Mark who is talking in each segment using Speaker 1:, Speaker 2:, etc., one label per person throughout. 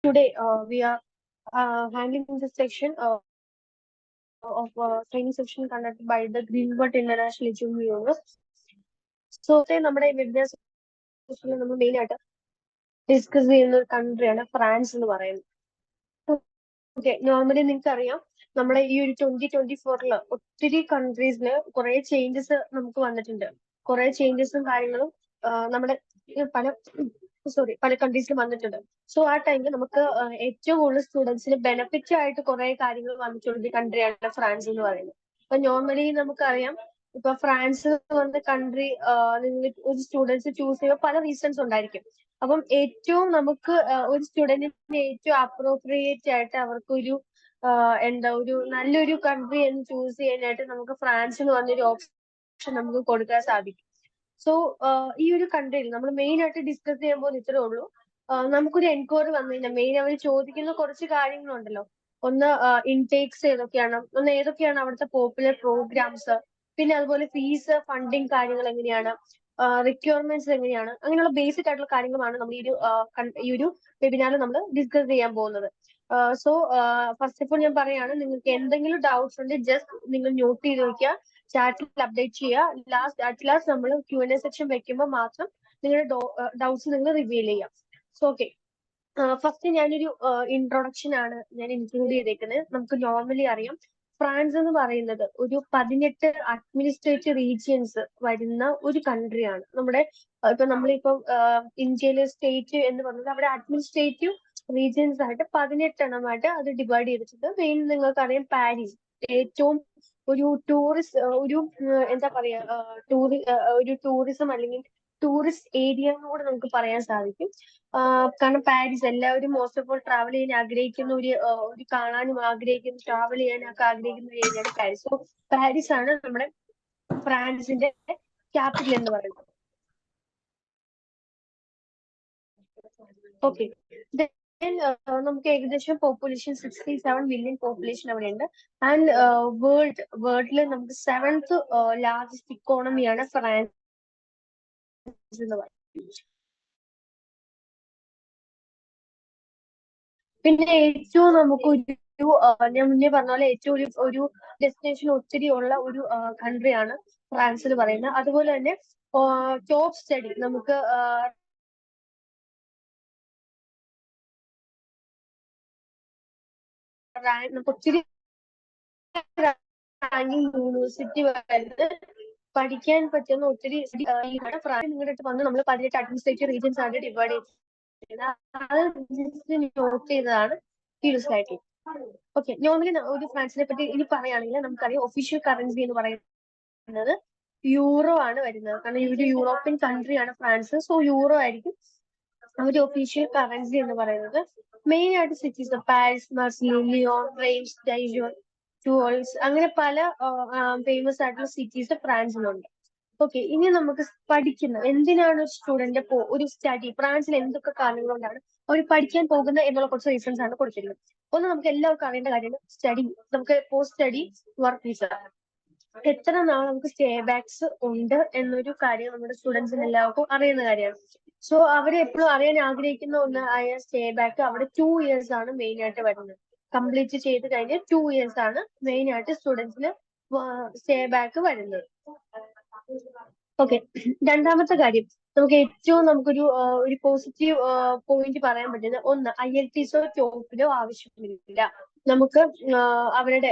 Speaker 1: Today, we are handling this section of training session conducted by the Greenwood International Education University. So, നമ്മുടെ വിദ്യാഭ്യാസ സെക്ഷനിൽ നമ്മൾ main ആയിട്ട് discuss ചെയ്യുന്ന ഒരു കൺട്രിയാണ് ഫ്രാൻസ് എന്ന് പറയുന്നത്. ഓക്കെ, നോർമലി നിങ്ങൾക്ക് അറിയാം നമ്മുടെ ഈ ഒരു 2024 ഒത്തിരി കൺട്രീസിൽ കുറെ ചേഞ്ചസ് നമുക്ക് വന്നിട്ടുണ്ട്. കുറെ ചേഞ്ചസും കാര്യങ്ങളും നമ്മുടെ പല കൺട്രീസിലും വന്നിട്ടുണ്ട്. സോ ആ ടൈമിൽ നമുക്ക് ഏറ്റവും കൂടുതൽ സ്റ്റുഡൻസിന് ബെനിഫിറ്റ് ആയിട്ട് കുറെ കാര്യങ്ങൾ വന്നിട്ടുള്ള ഒരു കൺട്രിയാണ് ഫ്രാൻസ് എന്ന് പറയുന്നത്. അപ്പൊ നോർമലി നമുക്കറിയാം ഇപ്പൊ ഫ്രാൻസ് വന്ന കൺട്രി നിങ്ങൾ ഒരു സ്റ്റുഡൻസ് ചൂസ് ചെയ്യുമ്പോൾ പല റീസൺസ് ഉണ്ടായിരിക്കും. അപ്പം ഏറ്റവും നമുക്ക് ഒരു സ്റ്റുഡന്റിന് ഏറ്റവും അപ്രോപ്രിയേറ്റ് ആയിട്ട് അവർക്കൊരു ഒരു നല്ലൊരു കൺട്രി എന്ന് ചൂസ് ചെയ്യാനായിട്ട് നമുക്ക് ഫ്രാൻസ് എന്ന് പറഞ്ഞൊരു ഓപ്ഷൻ നമുക്ക് കൊടുക്കാൻ സാധിക്കും. സോ ഈ ഒരു കൺട്രിയിൽ നമ്മൾ മെയിൻ ആയിട്ട് ഡിസ്കസ് ചെയ്യാൻ പോകുന്ന ഇത്രേ ഉള്ളൂ. നമുക്കൊരു എൻക്വയറി വന്നു കഴിഞ്ഞാൽ മെയിൻ അവർ ചോദിക്കുന്ന കുറച്ച് കാര്യങ്ങളുണ്ടല്ലോ. ഒന്ന് ഇൻടേക്സ് ഏതൊക്കെയാണ്, ഒന്ന് ഏതൊക്കെയാണ് അവിടുത്തെ പോപ്പുലർ പ്രോഗ്രാംസ്, പിന്നെ അതുപോലെ ഫീസ് ഫണ്ടിങ് കാര്യങ്ങൾ എങ്ങനെയാണ്, റിക്വയർമെന്റ്സ് എങ്ങനെയാണ്, അങ്ങനെയുള്ള ബേസിക് ആയിട്ടുള്ള കാര്യങ്ങളാണ് നമ്മൾ ഈ ഒരു വെബിനാറിൽ നമ്മൾ ഡിസ്കസ് ചെയ്യാൻ പോകുന്നത്. സോ ഫസ്റ്റ് ഓഫ് ഓൾ ഞാൻ പറയാണ്, നിങ്ങൾക്ക് എന്തെങ്കിലും ഡൗട്ട്സ് ഉണ്ടെങ്കിൽ ജസ്റ്റ് നിങ്ങൾ നോട്ട് ചെയ്ത് വെക്കുക, ചാറ്റിൽ അപ്ഡേറ്റ് ചെയ്യുക. ലാസ്റ്റ് നമ്മൾ Q&A സെക്ഷൻ വെക്കുമ്പോൾ മാത്രം നിങ്ങളുടെ ഡൗട്ട്സ് നിങ്ങൾ റിവീൽ ചെയ്യാം. സോ ഓക്കെ, ഫസ്റ്റ് ഞാനൊരു ഇൻട്രൊഡക്ഷൻ ആണ് ഞാൻ ഇൻക്ലൂഡ് ചെയ്തേക്കുന്നത്. നമുക്ക് നോർമലി അറിയാം ഫ്രാൻസ് എന്ന് പറയുന്നത് ഒരു 18 അഡ്മിനിസ്ട്രേറ്റീവ് റീജിയൻസ് വരുന്ന ഒരു കൺട്രിയാണ്. നമ്മുടെ ഇപ്പൊ നമ്മളിപ്പം ഇന്ത്യയിലെ സ്റ്റേറ്റ് എന്ന് പറഞ്ഞത് അവിടെ അഡ്മിനിസ്ട്രേറ്റീവ് റീജിയൻസ് ആയിട്ട് 18 എണ്ണമായിട്ട് അത് ഡിവൈഡ് ചെയ്തിട്ടുണ്ട്. മെയിൻ നിങ്ങൾക്കറിയാം പാരീസ് ഏറ്റവും ഒരു എന്താ പറയാ ഒരു ടൂറിസം അല്ലെങ്കിൽ ടൂറിസ്റ്റ് ഏരിയ എന്ന് കൂടെ നമുക്ക് പറയാൻ സാധിക്കും. കാരണം പാരീസ് എല്ലാവരും മോസ്റ്റ് ഓഫ് ഓൾ ട്രാവൽ ചെയ്യാൻ ആഗ്രഹിക്കുന്ന ഒരു കാണാനും ആഗ്രഹിക്കുന്ന ട്രാവൽ ചെയ്യാനൊക്കെ ആഗ്രഹിക്കുന്ന ഒരു ഏരിയയാണ് പാരീസ്. സോ പാരീസ് ആണ് നമ്മുടെ ഫ്രാൻസിന്റെ ക്യാപിറ്റൽ എന്ന് പറയുന്നത്. ഓക്കെ, നമുക്ക് ഏകദേശം പോപ്പുലേഷൻ 67 മില്യൺ പോപ്പുലേഷൻ അവിടെ ഉണ്ട്. ആൻഡ് വേൾഡില് നമുക്ക് 7th ലാർജസ്റ്റ് ഇക്കോണമിയാണ് ഫ്രാൻസ് എന്ന് പറയുന്നത്. പിന്നെ ഏറ്റവും നമുക്കൊരു ഞാൻ മുന്നേ പറഞ്ഞ പോലെ ഏറ്റവും ഒരു ഡെസ്റ്റിനേഷൻ ഒത്തിരി ഉള്ള ഒരു കൺട്രിയാണ് ഫ്രാൻസ് എന്ന് പറയുന്നത്. അതുപോലെ തന്നെ ടോപ്പ് സ്റ്റഡി നമുക്ക് ഒത്തിരി യൂണിവേഴ്സിറ്റി വരുന്നത് പഠിക്കാൻ പറ്റുന്ന ഒത്തിരി നിങ്ങളുടെ അടുത്ത് വന്ന് നമ്മൾ 18 അഡ്മിനിസ്ട്രേറ്റീവ് റീജിയൻസ് ആണ് ഡിവൈഡ് ചെയ്തിരിക്കുന്നത്. അത് ജസ്റ്റ് നോട്ട് ചെയ്തതാണ് ഈ ഒരു സ്ലൈഡിൽ. ഓക്കെ, നോർമലി ഒരു ഫ്രാൻസിനെ പറ്റി ഇനി പറയുകയാണെങ്കിൽ നമുക്കറിയാം ഒഫീഷ്യൽ കറൻസി എന്ന് പറയുന്നത് യൂറോ ആണ് വരുന്നത്. കാരണം ഈ ഒരു യൂറോപ്യൻ കൺട്രിയാണ് ഫ്രാൻസ്. സോ യൂറോ ആയിരിക്കും ഒരു ഒഫീഷ്യൽ കറൻസി എന്ന് പറയുന്നത്. മെയിൻ ആയിട്ട് cities Paris, Marseille, Lyon, Reims, Dijon, Toulouse, അങ്ങനെ പല ഫേമസ് ആയിട്ടുള്ള സിറ്റീസ് ഫ്രാൻസിലുണ്ട്. ഓക്കെ, ഇനി നമുക്ക് എന്തിനാണ് ഒരു സ്റ്റുഡന്റ് ഒരു സ്റ്റഡി ഫ്രാൻസിൽ എന്തൊക്കെ കാരണങ്ങൾ കൊണ്ടാണ് അവർ പഠിക്കാൻ പോകുന്നത് എന്നുള്ള കുറച്ച് റീസൺസ് ആണ് കൊടുത്തിരിക്കുന്നത്. ഒന്ന് നമുക്ക് എല്ലാവർക്കും അറിയേണ്ട കാര്യമാണ് സ്റ്റഡി. നമുക്ക് പോസ്റ്റ് സ്റ്റഡി വർക്ക് വിസ, എത്ര നാൾ നമുക്ക് സ്റ്റേ ബാക്സ് ഉണ്ട് എന്നൊരു കാര്യം നമ്മുടെ സ്റ്റുഡൻസിന് എല്ലാവർക്കും അറിയുന്ന കാര്യമാണ്. സോ അവരെ എപ്പോഴും അറിയാൻ ആഗ്രഹിക്കുന്ന ഒന്ന് ആയ സ്റ്റേ ബാക്ക് അവിടെ 2 ഇയേഴ്സ് ആണ് മെയിൻ ആയിട്ട് വരുന്നത്. കംപ്ലീറ്റ് ചെയ്ത് കഴിഞ്ഞ് 2 ഇയേഴ്സ് ആണ് മെയിൻ ആയിട്ട് സ്റ്റുഡൻസിന് സ്റ്റേ ബാക്ക് വരുന്നത്. ഓക്കെ, രണ്ടാമത്തെ കാര്യം നമുക്ക് ഏറ്റവും ഒരു പോസിറ്റീവ് പോയിന്റ് പറയാൻ പറ്റുന്നത് ഒന്ന് IELTS TOEFL ആവശ്യമില്ല. നമുക്ക് അവരുടെ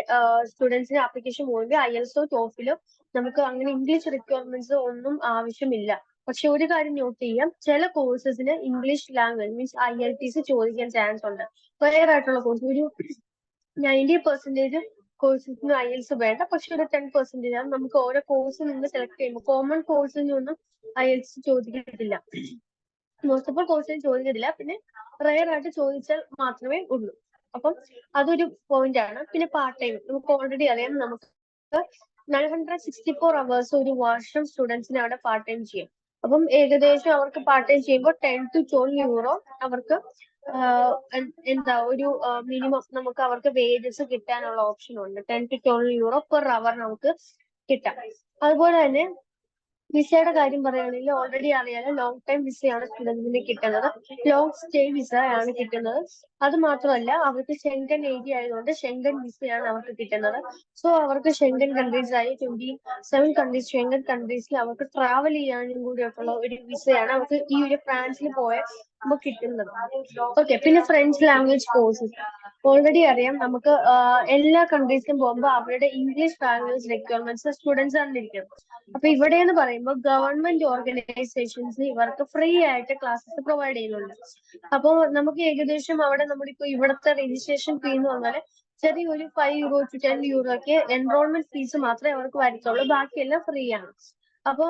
Speaker 1: സ്റ്റുഡൻസിന് ആപ്ലിക്കേഷൻ പോകുമ്പോൾ IELTS TOEFL നമുക്ക് അങ്ങനെ ഇംഗ്ലീഷ് റിക്വയർമെന്റ്സ് ഒന്നും ആവശ്യമില്ല. പക്ഷെ ഒരു കാര്യം നോട്ട് ചെയ്യാം, ചില കോഴ്സസിന് ഇംഗ്ലീഷ് ലാംഗ്വേജ് മീൻസ് IELTS ചോദിക്കാൻ ചാൻസ് ഉണ്ട്. റെയർ ആയിട്ടുള്ള കോഴ്സ് ഒരു 90% കോഴ്സസിന് IELTS വേണ്ട. പക്ഷെ ഒരു 10% ആണ് നമുക്ക് ഓരോ കോഴ്സ് നിങ്ങൾ സെലക്ട് ചെയ്യുമ്പോൾ കോമൺ കോഴ്സിനൊന്നും IELTS ചോദിക്കത്തില്ല. മോസ്റ്റ് ഓഫ് ഓൾ കോഴ്സിന് ചോദിക്കത്തില്ല. പിന്നെ റെയർ ആയിട്ട് ചോദിച്ചാൽ മാത്രമേ ഉള്ളൂ. അപ്പം അതൊരു പോയിന്റ് ആണ്. പിന്നെ പാർട്ട് ടൈം നമുക്ക് ഓൾറെഡി അറിയാം, നമുക്ക് 964 hours ഒരു വർഷം സ്റ്റുഡൻസിന് അവിടെ പാർട്ട് ടൈം ചെയ്യും. അപ്പം ഏകദേശം അവർക്ക് പാർട്ട് ടൈം ചെയ്യുമ്പോൾ 10 to 12 euro അവർക്ക് ഒരു മിനിമം നമുക്ക് അവർക്ക് വേജസ് കിട്ടാനുള്ള ഓപ്ഷൻ ഉണ്ട്. 10 to 12 euro per hour നമുക്ക് കിട്ടാം. അതുപോലെ തന്നെ വിസയുടെ കാര്യം പറയുകയാണെങ്കിൽ ഓൾറെഡി അറിയാലോ, ലോങ് ടൈം വിസയാണ് സ്റ്റുഡൻസിന് കിട്ടുന്നത്, ലോങ് സ്റ്റേ വിസ ആണ് കിട്ടുന്നത്. അത് മാത്രമല്ല അവർക്ക് ഷെങ്കൻ ഏരിയ ആയതുകൊണ്ട് ഷെങ്കൻ വിസയാണ് അവർക്ക് കിട്ടുന്നത്. സോ അവർക്ക് ഷെങ്കൻ കൺട്രീസ് ആയി 27 കൺട്രീസ് ഷെങ്കൻ കൺട്രീസിൽ അവർക്ക് ട്രാവൽ ചെയ്യാനും കൂടിയൊക്കെയുള്ള ഒരു വിസയാണ് അവർക്ക് ഈ ഒരു ഫ്രാൻസിൽ പോയ കിട്ടുന്നത്. ഓക്കെ, പിന്നെ ഫ്രഞ്ച് ലാംഗ്വേജ് കോഴ്സസ് ഓൾറെഡി അറിയാം നമുക്ക് എല്ലാ കൺട്രീസിലും പോകുമ്പോൾ അവരുടെ ഇംഗ്ലീഷ് ലാംഗ്വേജ് റിക്വയർമെന്റ്സ് സ്റ്റുഡൻസ് ആണ്. അപ്പൊ ഇവിടെ എന്ന് പറയുമ്പോൾ ഗവൺമെന്റ് ഓർഗനൈസേഷൻസ് ഇവർക്ക് ഫ്രീ ആയിട്ട് ക്ലാസ്സസ് പ്രൊവൈഡ് ചെയ്യുന്നുണ്ട്. അപ്പോൾ നമുക്ക് ഏകദേശം അവിടെ നമ്മളിപ്പോ ഇവിടുത്തെ രജിസ്ട്രേഷൻ ഫീ എന്ന് പറഞ്ഞാൽ ചെറിയൊരു 5 euro to 10 euro ഒക്കെ എൻറോൾമെന്റ് ഫീസ് മാത്രമേ അവർക്ക് വരത്തുള്ളൂ, ബാക്കിയെല്ലാം ഫ്രീ ആണ്. അപ്പൊ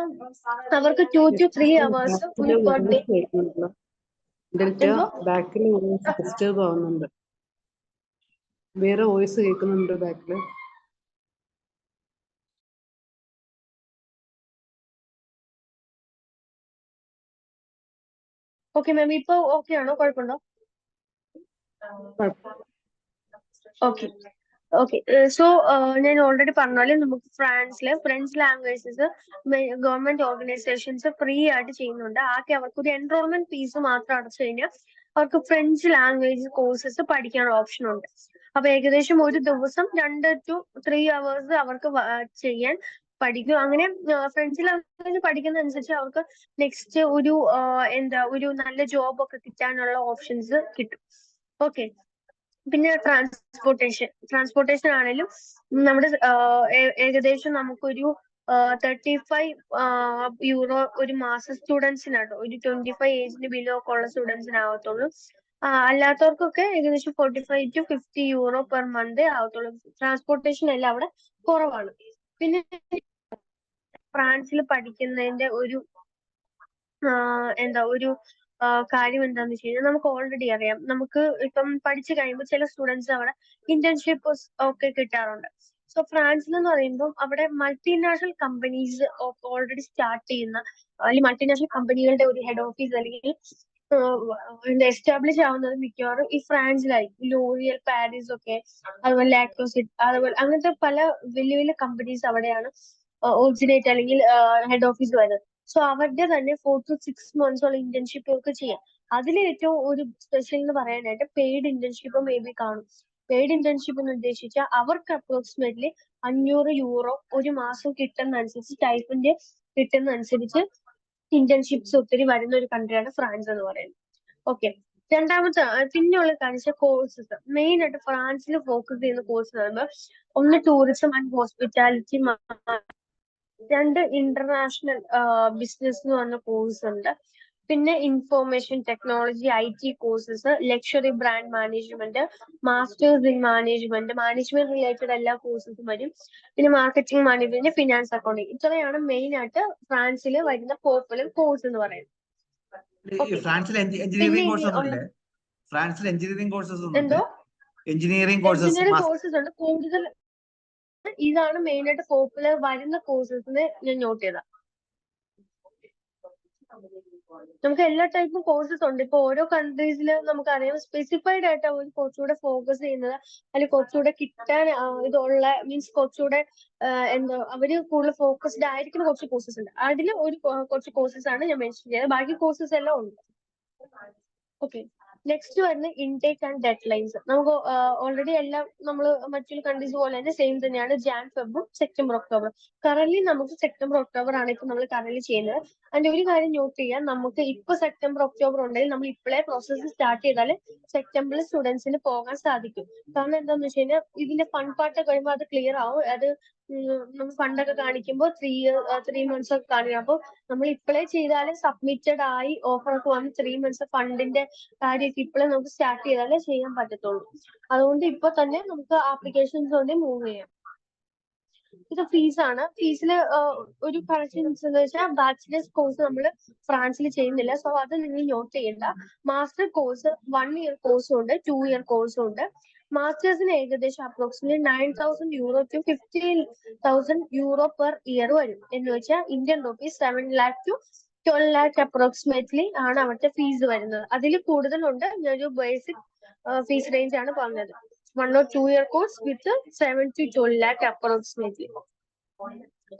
Speaker 1: അവർക്ക് 2 to 3 hours ഒരു പെർ ഡേ.
Speaker 2: ബാക്കിൽ ഡിസ്റ്റർബ് ആവുന്നുണ്ട്, വേറെ വോയിസ് കേൾക്കുന്നുണ്ട് ബാക്കില്.
Speaker 1: ഓക്കെ മാം, ഇപ്പൊ ഓക്കെ ആണോ? കുഴപ്പമുണ്ടോ? Okay okay. സോ ഞാൻ ഓൾറെഡി പറഞ്ഞാല് നമുക്ക് ഫ്രാൻസിലെ French languages government organisations free ആയിട്ട് ചെയ്യുന്നുണ്ട്. ആകെ അവർക്ക് ഒരു എൻറോൾമെന്റ് ഫീസ് മാത്രം അടച്ചു കഴിഞ്ഞാൽ അവർക്ക് ഫ്രഞ്ച് ലാംഗ്വേജ് കോഴ്സസ് പഠിക്കാനുള്ള ഓപ്ഷൻ ഉണ്ട്. അപ്പൊ ഏകദേശം ഒരു ദിവസം 2 to 3 hours അവർക്ക് ചെയ്യാൻ പഠിക്കും. അങ്ങനെ ഫ്രഞ്ച് ലാംഗ്വേജ് പഠിക്കുന്ന അനുസരിച്ച് അവർക്ക് നെക്സ്റ്റ് ഒരു ഒരു നല്ല ജോബ് ഒക്കെ കിട്ടാനുള്ള ഓപ്ഷൻസ് കിട്ടും. ഓക്കെ, പിന്നെ ട്രാൻസ്പോർട്ടേഷൻ ആണെങ്കിലും നമ്മുടെ ഏകദേശം നമുക്കൊരു 35 euro ഒരു മാസം സ്റ്റുഡൻസിനാട്ടോ, ഒരു 25 ഏജിന് ബിലോ ഒക്കെ ഉള്ള സ്റ്റുഡൻസിനാകത്തുള്ളൂ. അല്ലാത്തവർക്കൊക്കെ ഏകദേശം 45 to 50 euro പെർ മന്ത് ആവത്തുള്ളൂ. ട്രാൻസ്പോർട്ടേഷൻ എല്ലാം അവിടെ കുറവാണ്. പിന്നെ ഫ്രാൻസിൽ പഠിക്കുന്നതിന്റെ ഒരു ഒരു കാര്യം എന്താന്ന് വെച്ച് കഴിഞ്ഞാൽ നമുക്ക് ഓൾറെഡി അറിയാം, നമുക്ക് ഇപ്പം പഠിച്ചു കഴിയുമ്പോൾ ചില സ്റ്റുഡൻസ് അവിടെ ഇന്റേൺഷിപ്പ് ഒക്കെ കിട്ടാറുണ്ട്. സോ ഫ്രാൻസിൽ എന്ന് പറയുമ്പോൾ അവിടെ മൾട്ടിനാഷണൽ കമ്പനീസ് ഓൾറെഡി സ്റ്റാർട്ട് ചെയ്യുന്ന അല്ലെങ്കിൽ മൾട്ടിനാഷണൽ കമ്പനികളുടെ ഒരു ഹെഡ് ഓഫീസ് അല്ലെങ്കിൽ എസ്റ്റാബ്ലിഷ് ആവുന്നത് മിക്കവാറും ഈ ഫ്രാൻസിലായിരിക്കും. ലോറിയൽ, പാരീസ് ഒക്കെ, അതുപോലെ ലാക്ടോസിറ്റ്, അതുപോലെ അങ്ങനത്തെ പല വലിയ വലിയ കമ്പനീസ് അവിടെയാണ് ഒറിജിനേറ്റ് അല്ലെങ്കിൽ ഹെഡ് ഓഫീസ് വരുന്നത്. സോ അവരുടെ തന്നെ 4 to 6 months ഉള്ള ഇന്റേൺഷിപ്പ് ഒക്കെ ചെയ്യാം. അതിൽ ഏറ്റവും ഒരു സ്പെഷ്യൽ എന്ന് പറയാനായിട്ട് പെയ്ഡ് ഇന്റേൺഷിപ്പ് മേ ബി കാണും. പെയ്ഡ് ഇന്റേൺഷിപ്പ് എന്ന് ഉദ്ദേശിച്ചാൽ അവർക്ക് അപ്രോക്സിമേറ്റ്ലി 500 euro ഒരു മാസം കിട്ടുന്നതനുസരിച്ച് സ്റ്റൈപ്പൻഡ് കിട്ടുന്നതനുസരിച്ച് ഇന്റേൺഷിപ്സ് ഒത്തിരി വരുന്ന ഒരു കൺട്രിയാണ് ഫ്രാൻസ് എന്ന് പറയുന്നത്. ഓക്കെ, രണ്ടാമത്തെ പിന്നെയുള്ള കാണിച്ച കോഴ്സസ് മെയിൻ ആയിട്ട് ഫ്രാൻസിൽ ഫോക്കസ് ചെയ്യുന്ന കോഴ്സ് പറയുമ്പോൾ ഒന്ന് tourism and hospitality, 2 international business എന്ന് പറഞ്ഞ കോഴ്സ് ഉണ്ട്. പിന്നെ information technology, IT courses, luxury brand management, masters in management related എല്ലാ കോഴ്സസും വരും. പിന്നെ മാർക്കറ്റിംഗ് മാനേജ്മെന്റ്, ഫിനാൻസ് അക്കൗണ്ടിങ്, ഇത്രയാണ് മെയിൻ ആയിട്ട് ഫ്രാൻസിൽ വരുന്ന പോപ്പുലർ കോഴ്സ് എന്ന് പറയുന്നത്. എഞ്ചിനീയറിംഗ് കോഴ്സസ് ഉണ്ട് കൂടുതൽ. ഇതാണ് മെയിൻ ആയിട്ട് പോപ്പുലർ വരുന്ന കോഴ്സസിന് ഞാൻ നോട്ട് ചെയ്ത. നമുക്ക് എല്ലാ ടൈപ്പും കോഴ്സസ് ഉണ്ട്. ഇപ്പൊ ഓരോ കൺട്രീസിൽ നമുക്കറിയാം സ്പെസിഫൈഡ് ആയിട്ട് അവർ കുറച്ചുകൂടെ ഫോക്കസ് ചെയ്യുന്നത് അല്ലെങ്കിൽ കുറച്ചുകൂടെ കിട്ടാൻ ഇതുള്ള മീൻസ് കുറച്ചുകൂടെ അവര് കൂടുതൽ ഫോക്കസ്ഡ് ആയിരിക്കുന്ന കുറച്ച് കോഴ്സസ് ഉണ്ട്. അതിൽ കുറച്ച് കോഴ്സസ് ആണ് ഞാൻ മെൻഷൻ ചെയ്തത്, ബാക്കി കോഴ്സസ് എല്ലാം ഉണ്ട്. ഓക്കെ, നെക്സ്റ്റ് വരുന്ന ഇൻടേക്ക് ആൻഡ് ഡെഡ് ലൈൻസ്. നമുക്ക് ഓൾറെഡി എല്ലാം നമ്മൾ മറ്റൊരു കൺട്രീസ് പോലെ തന്നെ സെയിം തന്നെയാണ്. ജാൻ, ഫെബ്രുവരി, സെപ്റ്റംബർ, ഒക്ടോബർ. കറന്റ് നമുക്ക് സെപ്റ്റംബർ, ഒക്ടോബർ ആണ് ഇപ്പൊ നമ്മൾ കറന്റ് ചെയ്യുന്നത്. അതിന്റെ ഒരു കാര്യം നോട്ട് ചെയ്യാം, നമുക്ക് ഇപ്പൊ സെപ്റ്റംബർ, ഒക്ടോബർ ഉണ്ടെങ്കിൽ നമ്മൾ ഇപ്പോഴേ പ്രോസസ്സ് സ്റ്റാർട്ട് ചെയ്താൽ സെപ്റ്റംബറിൽ സ്റ്റുഡൻസിന് പോകാൻ സാധിക്കും. കാരണം എന്താന്ന് വെച്ച് കഴിഞ്ഞാൽ ഇതിന്റെ ഫണ്ട് പാർട്ട് കഴിയുമ്പോൾ അത് ക്ലിയർ ആവും. അത് നമ്മൾ ഫണ്ടൊക്കെ കാണിക്കുമ്പോൾ 3 months ഒക്കെ കാണിക്കും. അപ്പോൾ നമ്മൾ ഇപ്പോഴേ ചെയ്താലും സബ്മിറ്റഡ് ആയി ഓഫർ ഒക്കെ വന്ന് 3 months ഫണ്ടിന്റെ കാര്യമൊക്കെ ഇപ്പോഴേ നമുക്ക് സ്റ്റാർട്ട് ചെയ്താലേ ചെയ്യാൻ പറ്റത്തുള്ളൂ. അതുകൊണ്ട് ഇപ്പൊ തന്നെ നമുക്ക് ആപ്ലിക്കേഷൻസ് കൊണ്ട് മൂവ് ചെയ്യാം. ഇത് ഫീസാണ്. ഫീസിൽ ഒരു കറക്ഷൻസ് എന്ന് വെച്ചാൽ ബാച്ചിലേഴ്സ് കോഴ്സ് നമ്മൾ ഫ്രാൻസിൽ ചെയ്യുന്നില്ല. സോ അത് നിങ്ങൾ നോട്ട് ചെയ്യണ്ട. മാസ്റ്റർ കോഴ്സ് 1 year കോഴ്സും ഉണ്ട്, 2 year കോഴ്സും ഉണ്ട്. മാസ്റ്റേഴ്സിന് ഏകദേശം approximately 9,000 euro to 15,000 euro per year വരും. എന്ന് വെച്ചാൽ Indian rupees 7 lakh to 12 lakh approximately ആണ് അവിടുത്തെ ഫീസ് വരുന്നത്. അതിൽ കൂടുതലുണ്ട്. ഞാനൊരു ബേസിക് ഫീസ് റേഞ്ച് ആണ് പറഞ്ഞത്. 1 or 2 year course with 7 to 12 lakh approximately.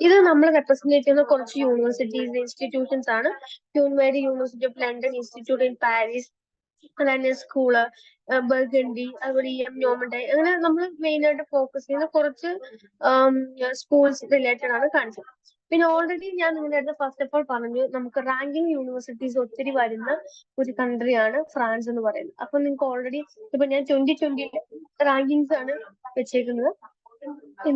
Speaker 1: ഇത് നമ്മൾ റെപ്രസെന്റ് ചെയ്യുന്ന കുറച്ച് യൂണിവേഴ്സിറ്റീസ് ഇൻസ്റ്റിറ്റ്യൂഷൻസ് ആണ്. Queen Mary university of London, institute in Paris, London school, burgundy, അതുപോലെ നോമണ്ടൈ, അങ്ങനെ നമ്മൾ മെയിൻ ആയിട്ട് ഫോക്കസ് ചെയ്യുന്ന കുറച്ച് സ്കൂൾസ് റിലേറ്റഡ് ആണ് കാണിച്ചത്. പിന്നെ ഓൾറെഡി ഞാൻ നിങ്ങളുടെ അടുത്ത് ഫസ്റ്റ് ഓഫ് ഓൾ പറഞ്ഞു, നമുക്ക് റാങ്കിങ് യൂണിവേഴ്സിറ്റീസ് ഒത്തിരി വരുന്ന ഒരു കൺട്രിയാണ് ഫ്രാൻസ് എന്ന് പറയുന്നത്. അപ്പൊ നിങ്ങൾക്ക് ഓൾറെഡി ഇപ്പൊ ഞാൻ 2020 റാങ്കിങ്സ് ആണ് വെച്ചേക്കുന്നത്.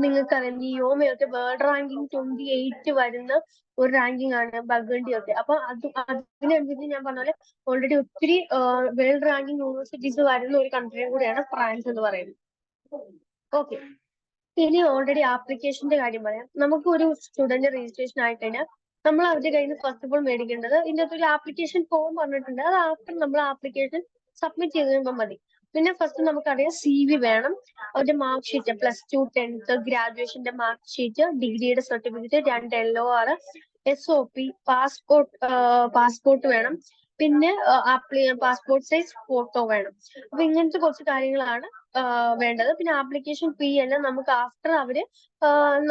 Speaker 1: നിങ്ങൾക്കറിയാം നിയോമയൊക്കെ വേൾഡ് റാങ്കിങ് 28 വരുന്ന ഒരു റാങ്കിങ് ആണ് ബർഗണ്ടി ഒക്കെ. അപ്പൊ അതിനനുസരിച്ച് ഞാൻ പറഞ്ഞ പോലെ ഓൾറെഡി ഒത്തിരി വേൾഡ് റാങ്കിങ് യൂണിവേഴ്സിറ്റീസ് വരുന്ന ഒരു കൺട്രിയും കൂടിയാണ് ഫ്രാൻസ് എന്ന് പറയുന്നത്. ഓക്കെ, ഇനി ഓൾറെഡി ആപ്ലിക്കേഷന്റെ കാര്യം പറയാം. നമുക്ക് ഒരു സ്റ്റുഡന്റ് രജിസ്ട്രേഷൻ ആയി കഴിഞ്ഞാൽ നമ്മൾ അവരുടെ കയ്യിൽ നിന്ന് ഫസ്റ്റ് ഓഫ് ഓൾ മേടിക്കേണ്ടത് ഇതിനകത്ത് ഒരു ആപ്ലിക്കേഷൻ ഫോം പറഞ്ഞിട്ടുണ്ട്. അത് ആഫ്റ്റർ നമ്മൾ ആപ്ലിക്കേഷൻ സബ്മിറ്റ് ചെയ്ത് കഴിയുമ്പോൾ മതി. പിന്നെ ഫസ്റ്റ് നമുക്കറിയാം CV വേണം, അവരുടെ മാർക്ക് ഷീറ്റ്, +2, 10th, ഗ്രാജുവേഷന്റെ മാർക്ക് ഷീറ്റ്, ഡിഗ്രിയുടെ സർട്ടിഫിക്കറ്റ്, 2 LOR, SOP, പാസ്പോർട്ട് വേണം, പിന്നെ പാസ്പോർട്ട് സൈസ് ഫോട്ടോ വേണം. അപ്പൊ ഇങ്ങനത്തെ കുറച്ച് കാര്യങ്ങളാണ് വേണ്ടത്. പിന്നെ ആപ്ലിക്കേഷൻ ഫീ എല്ലാം നമുക്ക് ആഫ്റ്റർ അവര്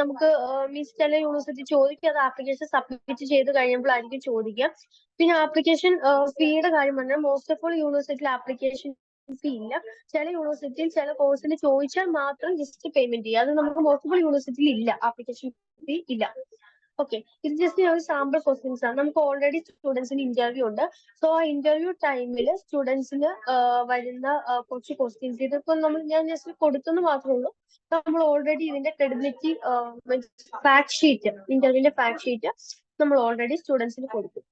Speaker 1: നമുക്ക് മീൻസ് ചില യൂണിവേഴ്സിറ്റി ചോദിക്കുക, അത് ആപ്ലിക്കേഷൻ സബ്മിറ്റ് ചെയ്ത് കഴിയുമ്പോഴായിരിക്കും ചോദിക്കുക. പിന്നെ ആപ്ലിക്കേഷൻ ഫീയുടെ കാര്യം പറഞ്ഞാൽ മോസ്റ്റ് ഓഫ് ഓൾ യൂണിവേഴ്സിറ്റിയിൽ ആപ്ലിക്കേഷൻ ഫീ ഇല്ല. ചില യൂണിവേഴ്സിറ്റിയിൽ ചില കോഴ്സിന് ചോദിച്ചാൽ മാത്രം ജസ്റ്റ് പേയ്മെന്റ് ചെയ്യുക. അത് നമുക്ക് മോസ്റ്റ് ഓഫ് ഓൾ യൂണിവേഴ്സിറ്റിയിൽ ഇല്ല, ആപ്ലിക്കേഷൻ ഫീ ഇല്ല. ഓക്കെ, ഇത് ജസ്റ്റ് ഒരു സാമ്പിൾ ക്വസ്റ്റ്യൻസ് ആണ്. നമുക്ക് ഓൾറെഡി സ്റ്റുഡൻസിന് ഇന്റർവ്യൂ ഉണ്ട്. സോ ആ ഇന്റർവ്യൂ ടൈമിൽ സ്റ്റുഡൻസിന് വരുന്ന കുറച്ച് ക്വസ്റ്റ്യൻസ്, ഇതിപ്പോ ഞാൻ ജസ്റ്റ് കൊടുത്തെന്ന് മാത്രമേ ഉള്ളൂ. നമ്മൾ ഓൾറെഡി ഇതിന്റെ ക്രെഡിബിലിറ്റി ഫാക്ട് ഷീറ്റ്, ഇന്റർവ്യൂവിന്റെ ഫാക്ട് ഷീറ്റ് നമ്മൾ ഓൾറെഡി സ്റ്റുഡൻസിന് കൊടുക്കും.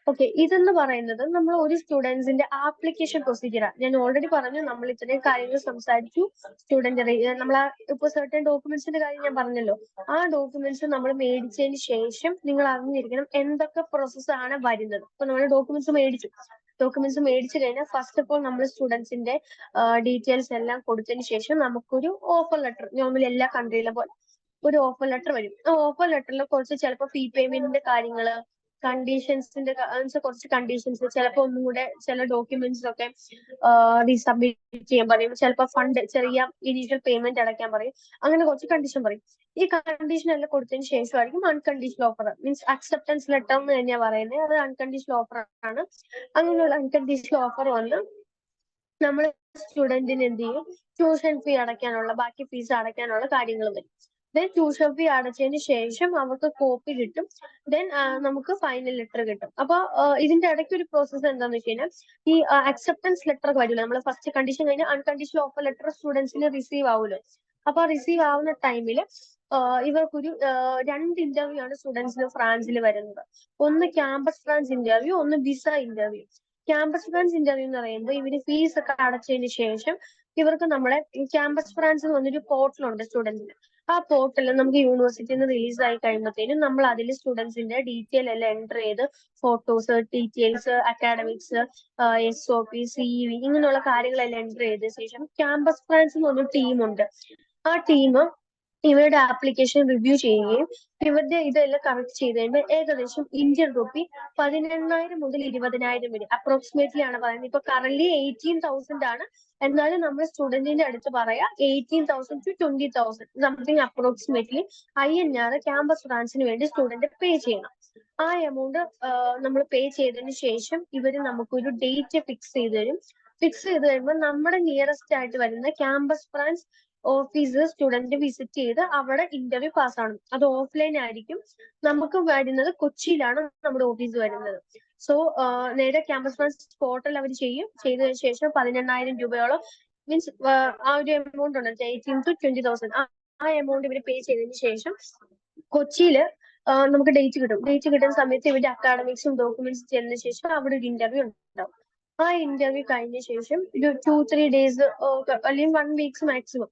Speaker 1: ഓക്കെ, ഇതെന്ന് പറയുന്നത് നമ്മൾ ഒരു സ്റ്റുഡൻസിന്റെ ആപ്ലിക്കേഷൻ പ്രൊസീജിയറാണ്. ഞാൻ ഓൾറെഡി പറഞ്ഞു, നമ്മൾ ഇത്രയും കാര്യങ്ങൾ സംസാരിച്ചു. സ്റ്റുഡന്റ് നമ്മൾ ഇപ്പൊ സർട്ടൻ ഡോക്യുമെന്റ്സിന്റെ കാര്യം ഞാൻ പറഞ്ഞല്ലോ. ആ ഡോക്യുമെന്റ്സ് നമ്മൾ മേടിച്ചതിന് ശേഷം നിങ്ങൾ അറിഞ്ഞിരിക്കണം എന്തൊക്കെ പ്രോസസ്സാണ് വരുന്നത്. ഇപ്പൊ നമ്മൾ ഡോക്യുമെന്റ്സ് മേടിച്ചു കഴിഞ്ഞാൽ ഫസ്റ്റ് ഓഫ് ഓൾ നമ്മൾ സ്റ്റുഡൻസിന്റെ ഡീറ്റെയിൽസ് എല്ലാം കൊടുത്തതിന് ശേഷം നമുക്കൊരു ഓഫർ ലെറ്റർ, നോർമലി എല്ലാ കൺട്രിയിലെ പോലെ ഒരു ഓഫർ ലെറ്റർ വരും. ആ ഓഫർ ലെറ്ററിൽ കുറച്ച് ചിലപ്പോൾ ഫീ പേയ്മെന്റിന്റെ കാര്യങ്ങള്, കണ്ടീഷൻസിന്റെ കുറച്ച് കണ്ടീഷൻസ്, ചിലപ്പോൾ ഒന്നും കൂടെ ചില ഡോക്യുമെന്റ്സ് ഒക്കെ റീസബ്മിറ്റ് ചെയ്യാൻ പറയും, ചിലപ്പോൾ ഫണ്ട് ചെറിയ ഇനീഷ്യൽ പേയ്മെന്റ് അടയ്ക്കാൻ പറയും, അങ്ങനെ കുറച്ച് കണ്ടീഷൻ പറയും. ഈ കണ്ടീഷൻ എല്ലാം കൊടുത്തതിന് ശേഷമായിരിക്കും unconditional offer, means acceptance letter എന്ന് തന്നെയാ പറയുന്നത്. അത് അൺകണ്ടീഷണൽ ഓഫർ ആണ്. അങ്ങനെയുള്ള അൺകണ്ടീഷണൽ ഓഫർ വന്ന് നമ്മൾ സ്റ്റുഡന്റിന് എന്ത് ചെയ്യും, ട്യൂഷൻ ഫീ അടയ്ക്കാനുള്ള, ബാക്കി ഫീസ് അടയ്ക്കാനുള്ള കാര്യങ്ങൾ വരും. ദെൻ ട്യൂഷൻ ഫീ അടച്ചതിന് ശേഷം അവർക്ക് കോപ്പി കിട്ടും. ദെൻ നമുക്ക് ഫൈനൽ ലെറ്റർ കിട്ടും. അപ്പൊ ഇതിന്റെ ഇടയ്ക്ക് ഒരു പ്രോസസ്സ് എന്താണെന്ന് വെച്ച് കഴിഞ്ഞാൽ, ഈ അക്സെപ്റ്റൻസ് ലെറ്റർ വരില്ല. നമ്മൾ ഫസ്റ്റ് കണ്ടീഷൻ കഴിഞ്ഞാൽ അൺകണ്ടീഷണൽ ഓഫർ ലെറ്റർ സ്റ്റുഡൻസിന് റിസീവ് ആവുമല്ലോ. അപ്പൊ റിസീവ് ആവുന്ന ടൈമിൽ ഇവർക്കൊരു 2 ഇന്റർവ്യൂ ആണ് സ്റ്റുഡൻസിന് ഫ്രാൻസിൽ വരുന്നത്. ഒന്ന് ക്യാമ്പസ് ഫ്രാൻസ് ഇന്റർവ്യൂ, ഒന്ന് visa interview. Campus France interview എന്ന് പറയുമ്പോൾ ഇവര് ഫീസ് ഒക്കെ അടച്ചതിന് ശേഷം ഇവർക്ക് നമ്മളെ ക്യാമ്പസ് ഫ്രാൻസ് എന്ന് പറഞ്ഞൊരു പോർട്ടലുണ്ട് സ്റ്റുഡൻസിന്. ആ പോർട്ടൽ നമുക്ക് യൂണിവേഴ്സിറ്റിയിൽ നിന്ന് റിലീസ് ആയി കഴിയുമ്പോഴത്തേനും നമ്മൾ അതിൽ സ്റ്റുഡൻസിന്റെ ഡീറ്റെയിൽ എല്ലാം എൻ്റർ ചെയ്ത്, photos, details, academics, SOP, CV, ഇങ്ങനെയുള്ള കാര്യങ്ങളെല്ലാം എൻ്റർ ചെയ്ത ശേഷം ക്യാമ്പസ് ഫ്രാൻസ് എന്ന് പറഞ്ഞൊരു ടീമുണ്ട്. ആ ടീം ഇവരുടെ ആപ്ലിക്കേഷൻ റിവ്യൂ ചെയ്യുകയും ഇവരുടെ ഇതെല്ലാം കറക്റ്റ് ചെയ്ത് കഴിയുമ്പോൾ ഏകദേശം ഇന്ത്യൻ റുപ്പി 18,000 മുതൽ 20,000 വരെ അപ്രോക്സിമേറ്റ്ലി ആണ് പറയുന്നത്. ഇപ്പൊ കറന്റ് 18,000 ആണ്. എന്നാലും നമ്മൾ സ്റ്റുഡന്റിന്റെ അടുത്ത് പറയാം 18,000 to 20,000 something approximately INR campus ഫ്രാൻസിന് വേണ്ടി സ്റ്റുഡന്റ് പേ ചെയ്യണം. ആ എമൗണ്ട് നമ്മൾ പേ ചെയ്തതിന് ശേഷം ഇവര് നമുക്കൊരു ഡേറ്റ് ഫിക്സ് ചെയ്ത് തരും. ഫിക്സ് ചെയ്ത് കഴിയുമ്പോൾ നമ്മുടെ നിയറസ്റ്റ് ആയിട്ട് വരുന്ന campus France office student visit ചെയ്ത് അവിടെ ഇന്റർവ്യൂ പാസ്സാവണം. അത് ഓഫ്ലൈൻ ആയിരിക്കും. നമുക്ക് വരുന്നത് കൊച്ചിയിലാണ് നമ്മുടെ ഓഫീസ് വരുന്നത്. സോ നേരെ ക്യാമ്പസ് ഫ്രാൻസ് പോർട്ടൽ അവർ ചെയ്തതിനു ശേഷം 18,000 രൂപയോളം, മീൻസ് ആ ഒരു എമൗണ്ട് ഉണ്ട്, 18,000 to 20,000. ആ എമൗണ്ട് ഇവർ പേ ചെയ്തതിനു ശേഷം കൊച്ചിയില് നമുക്ക് ഡേറ്റ് കിട്ടും. ഡേറ്റ് കിട്ടുന്ന സമയത്ത് ഇവരുടെ അക്കാഡമിക്സും ഡോക്യുമെന്റ്സും ചെയ്തതിനു ശേഷം അവിടെ ഒരു ഇന്റർവ്യൂ ഉണ്ടാവും. ആ ഇന്റർവ്യൂ കഴിഞ്ഞ ശേഷം ഒരു 2-3 ഡേയ്സ് അല്ലെങ്കിൽ 1 വീക്സ് മാക്സിമം,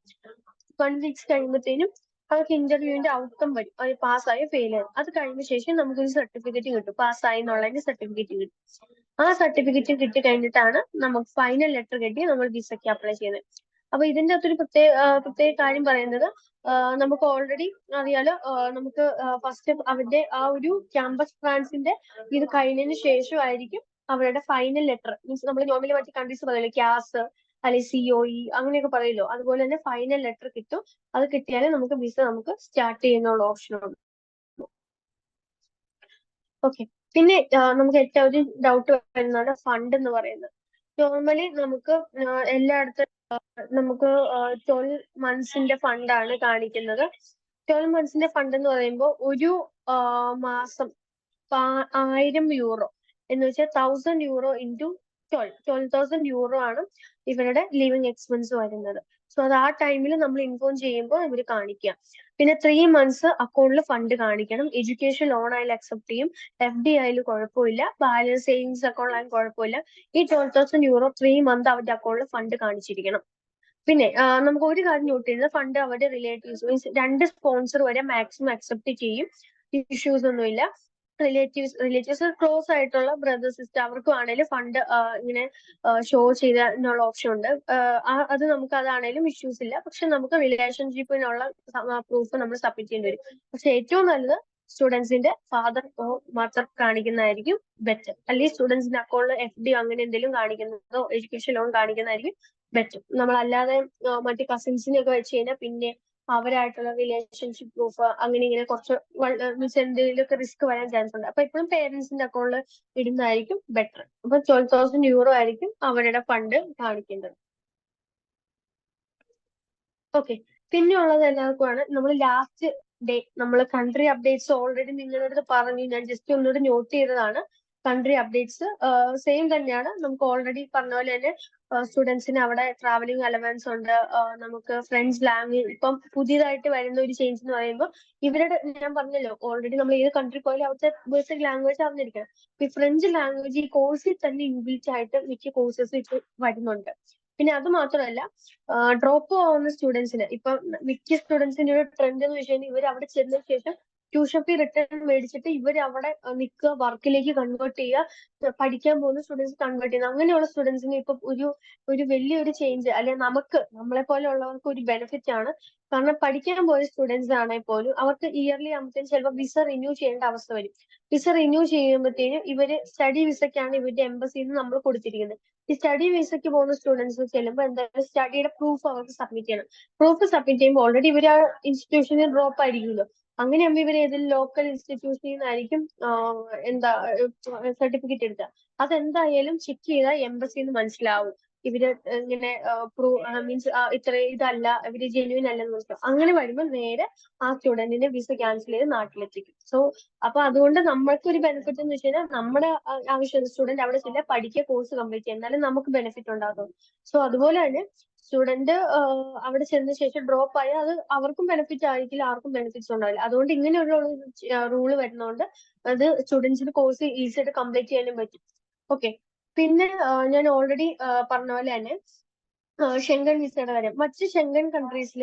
Speaker 1: 1 വീക്സ് കഴിയുമ്പോഴത്തേനും അവർക്ക് ഇന്റർവ്യൂവിന്റെ ഔട്ട്കം വരും. അത് പാസ്സായോ ഫെയിൽ ആയോ. അത് കഴിഞ്ഞ ശേഷം നമുക്കൊരു സർട്ടിഫിക്കറ്റ് കിട്ടും, പാസ്സായി എന്നുള്ളതിന്റെ സർട്ടിഫിക്കറ്റ് കിട്ടും. ആ സർട്ടിഫിക്കറ്റ് കിട്ടി കഴിഞ്ഞിട്ടാണ് നമുക്ക് ഫൈനൽ ലെറ്റർ കിട്ടി നമ്മൾ വിസയ്ക്ക് അപ്ലൈ ചെയ്യുന്നത്. അപ്പൊ ഇതിന്റെ അകത്തൊരു പ്രത്യേക കാര്യം പറയുന്നത്, നമുക്ക് ഓൾറെഡി അറിയാലോ, നമുക്ക് ഫസ്റ്റ് അവരുടെ ആ ഒരു ക്യാമ്പസ് ഫ്രാൻസിന്റെ ഇത് കഴിഞ്ഞതിന് ശേഷമായിരിക്കും അവരുടെ ഫൈനൽ ലെറ്റർ, മീൻസ് നമ്മൾ നോർമലി മറ്റു കൺട്രീസ് പറയല്ലോ, ക്യാസ്, അല്ലെങ്കിൽ COE അങ്ങനെയൊക്കെ പറയല്ലോ, അതുപോലെ തന്നെ ഫൈനൽ ലെറ്റർ കിട്ടും. അത് കിട്ടിയാലേ നമുക്ക് വിസ നമുക്ക് സ്റ്റാർട്ട് ചെയ്യുന്നുള്ള ഓപ്ഷൻ ഉണ്ട്. ഓക്കെ, പിന്നെ നമുക്ക് ഏറ്റവും ഒരു ഡൗട്ട് വരുന്നതാണ് ഫണ്ട് എന്ന് പറയുന്നത്. നോർമലി നമുക്ക് എല്ലായിടത്തും നമുക്ക് 12 മന്ത്സിന്റെ ഫണ്ടാണ് കാണിക്കുന്നത്. 12 മന്ത്സിന്റെ ഫണ്ട് എന്ന് പറയുമ്പോൾ ഒരു മാസം 1000 യൂറോ എന്ന് വെച്ചാൽ 1000 യൂറോ ഇൻറ്റു 12,000 യൂറോ ആണ് ഇവരുടെ ലിവിങ് എക്സ്പെൻസ് വരുന്നത്. സോ അത് ആ ടൈമിൽ നമ്മൾ ഇൻഫോം ചെയ്യുമ്പോൾ ഇവർ കാണിക്കുക. പിന്നെ 3 മന്ത്സ് അക്കൗണ്ടിൽ ഫണ്ട് കാണിക്കണം. എഡ്യൂക്കേഷൻ ലോൺ ആയാലും അക്സെപ്റ്റ് ചെയ്യും, FD ആയാലും കുഴപ്പമില്ല, ബാലൻസ് സേവിങ്സ് അക്കൗണ്ട് ആയാലും കുഴപ്പമില്ല. ഈ 12,000 യൂറോ 3 മന്ത് അവരുടെ അക്കൗണ്ടിൽ ഫണ്ട് കാണിച്ചിരിക്കണം. പിന്നെ നമുക്ക് ഒരു കാര്യം നോട്ട് ചെയ്യുന്നത്, ഫണ്ട് അവരുടെ റിലേറ്റീവ്സ് മീൻസ് 2 സ്പോൺസർ വരെ മാക്സിമം അക്സെപ്റ്റ് ചെയ്യും, ഇഷ്യൂസ് ഒന്നുമില്ല. റിലേറ്റീവ്സ് ക്ലോസ് ആയിട്ടുള്ള ബ്രദർ സിസ്റ്റർ അവർക്കും ആണെങ്കിലും ഫണ്ട് ഇങ്ങനെ ഷോ ചെയ്യാനുള്ള ഓപ്ഷൻ ഉണ്ട്. അത് നമുക്ക് അതാണേലും ഇഷ്യൂസ് ഇല്ല. പക്ഷെ നമുക്ക് റിലേഷൻഷിപ്പിനുള്ള പ്രൂഫ് നമ്മൾ സബ്മിറ്റ് ചെയ്യേണ്ടി വരും. പക്ഷെ ഏറ്റവും നല്ലത് സ്റ്റുഡൻസിന്റെ ഫാദർ ഓർ മദർ കാണിക്കുന്നതായിരിക്കും ബെറ്റർ. അല്ലെങ്കിൽ സ്റ്റുഡൻസിന്റെ അക്കൗണ്ടിൽ FD അങ്ങനെ എന്തെങ്കിലും കാണിക്കുന്നതോ എഡ്യൂക്കേഷൻ ലോൺ കാണിക്കുന്നതായിരിക്കും ബെറ്റർ. നമ്മളല്ലാതെ മറ്റു കസിൻസിനെ ഒക്കെ വെച്ച് കഴിഞ്ഞാൽ പിന്നെ അവരായിട്ടുള്ള റിലേഷൻഷിപ്പ് പ്രൂഫ് അങ്ങനെ ഇങ്ങനെ കുറച്ച് മീൻസ് എന്തെങ്കിലുമൊക്കെ റിസ്ക് വരാൻ ചാൻസ് ഉണ്ട്. അപ്പൊ എപ്പോഴും പേരൻസിന്റെ അക്കൗണ്ടിൽ ഇടുന്നതായിരിക്കും ബെറ്റർ. അപ്പൊ 12,000 യൂറോ ആയിരിക്കും അവരുടെ ഫണ്ട് കാണിക്കേണ്ടത്. ഓക്കെ, പിന്നെ ഉള്ളത് എല്ലാവർക്കുമാണ് നമ്മൾ ലാസ്റ്റ് ഡേ നമ്മൾ കൺട്രി അപ്ഡേറ്റ്സ് ഓൾറെഡി നിങ്ങളുടെ അടുത്ത് പറഞ്ഞു, ഞാൻ ജസ്റ്റ് ഒന്നുകൂടി നോട്ട് ചെയ്തതാണ്. കൺട്രി അപ്ഡേറ്റ്സ് സെയിം തന്നെയാണ്. നമുക്ക് ഓൾറെഡി പറഞ്ഞ പോലെ തന്നെ സ്റ്റുഡൻസിന് അവിടെ ട്രാവലിംഗ് അലവൻസ് ഉണ്ട്. നമുക്ക് ഫ്രഞ്ച് ലാംഗ്വേജ് ഇപ്പം പുതിയതായിട്ട് വരുന്ന ഒരു ചേഞ്ച് എന്ന് പറയുമ്പോൾ ഇവരുടെ ഞാൻ പറഞ്ഞല്ലോ ഓൾറെഡി നമ്മൾ ഏത് കൺട്രി പോയാലും അവിടുത്തെ ബേസിക് ലാംഗ്വേജ് അറിഞ്ഞിരിക്കണം. ഈ ഫ്രഞ്ച് ലാംഗ്വേജ് ഈ കോഴ്സിൽ തന്നെ ഇൻബിൽറ്റ് ആയിട്ട് മിക്ക കോഴ്സസ് ഇപ്പൊ വരുന്നുണ്ട്. പിന്നെ അത് മാത്രമല്ല ഡ്രോപ്പ് ആവുന്ന സ്റ്റുഡൻസിന് ഇപ്പൊ മിക്ക സ്റ്റുഡൻസിന്റെ ഒരു ട്രെൻഡ് എന്ന് വെച്ച് കഴിഞ്ഞാൽ ഇവർ അവിടെ ചെന്ന ശേഷം ട്യൂഷൻ ഫീ റിട്ടേൺ മേടിച്ചിട്ട് ഇവർ അവിടെ നിൽക്കുക, വർക്കിലേക്ക് കൺവേർട്ട് ചെയ്യുക, പഠിക്കാൻ പോകുന്ന സ്റ്റുഡൻസ് കൺവേർട്ട് ചെയ്യുന്നത്. അങ്ങനെയുള്ള സ്റ്റുഡൻസിന് ഇപ്പൊ ഒരു വലിയൊരു ചേഞ്ച് അല്ലെ നമുക്ക് നമ്മളെ പോലെ ഉള്ളവർക്ക് ഒരു ബെനിഫിറ്റ് ആണ്. കാരണം പഠിക്കാൻ പോയ സ്റ്റുഡൻസ് ആണെങ്കിൽ പോലും അവർക്ക് ഇയർലി ആകുമ്പോഴത്തേനും ചിലപ്പോൾ വിസ റിന്യൂ ചെയ്യേണ്ട അവസ്ഥ വരും. വിസ റിന്യൂ ചെയ്യുമ്പോഴത്തേനും ഇവര് സ്റ്റഡി വിസയ്ക്കാണ് ഇവരുടെ എംബസിയിൽ നിന്ന് നമ്മൾ കൊടുത്തിരിക്കുന്നത്. ഈ സ്റ്റഡി വിസയ്ക്ക് പോകുന്ന സ്റ്റുഡൻസ് ചെല്ലുമ്പോൾ എന്തായാലും സ്റ്റഡിയുടെ പ്രൂഫ് അവർക്ക് സബ്മിറ്റ് ചെയ്യണം. പ്രൂഫ് സബ്മിറ്റ് ചെയ്യുമ്പോൾ ഓൾറെഡി ഇവർ ആ ഇൻസ്റ്റിറ്റ്യൂഷനിൽ ഡ്രോപ്പ് ആയിരിക്കുമല്ലോ. അങ്ങനെയാകുമ്പോൾ ഇവർ ഏതെങ്കിലും ലോക്കൽ ഇൻസ്റ്റിറ്റ്യൂഷനിൽ നിന്നായിരിക്കും എന്താ സർട്ടിഫിക്കറ്റ് എടുക്കുക. അതെന്തായാലും ചെക്ക് ചെയ്താൽ എംബസിന്ന് മനസ്സിലാവും ഇവര് ഇങ്ങനെ മീൻസ് ഇത്ര ഇതല്ല, ഇവര് ജെന്യൂൻ അല്ലെന്ന് മനസ്സിലാവും. അങ്ങനെ വരുമ്പോൾ നേരെ ആ സ്റ്റുഡന്റിന്റെ വിസ ക്യാൻസൽ ചെയ്ത് നാട്ടിലെത്തിക്കും. സോ അപ്പൊ അതുകൊണ്ട് നമ്മൾക്ക് ഒരു ബെനിഫിറ്റ് എന്ന് വെച്ച് കഴിഞ്ഞാൽ നമ്മുടെ ആവശ്യം സ്റ്റുഡന്റ് അവിടെ ചെല്ലുക, പഠിക്കുക, കോഴ്സ് കംപ്ലീറ്റ് ചെയ്യുക, എന്നാലും നമുക്ക് ബെനിഫിറ്റ് ഉണ്ടാകും. സോ അതുപോലെ തന്നെ സ്റ്റുഡന്റ് അവിടെ ചെന്ന ശേഷം ഡ്രോപ്പ് ആയാൽ അത് അവർക്കും ബെനിഫിറ്റ് ആയിരിക്കില്ല, ആർക്കും ബെനിഫിറ്റ്സ് ഉണ്ടാവില്ല. അതുകൊണ്ട് ഇങ്ങനെയുള്ള റൂള് വരുന്നതുകൊണ്ട് അത് സ്റ്റുഡൻസിന് കോഴ്സ് ഈസി ആയിട്ട് കംപ്ലീറ്റ് ചെയ്യാനും പറ്റും. ഓക്കെ, പിന്നെ ഞാൻ ഓൾറെഡി പറഞ്ഞ പോലെ തന്നെ ഷെങ്കൻ വിസയുടെ കാര്യം. മറ്റ് ഷെങ്കൻ കൺട്രീസിൽ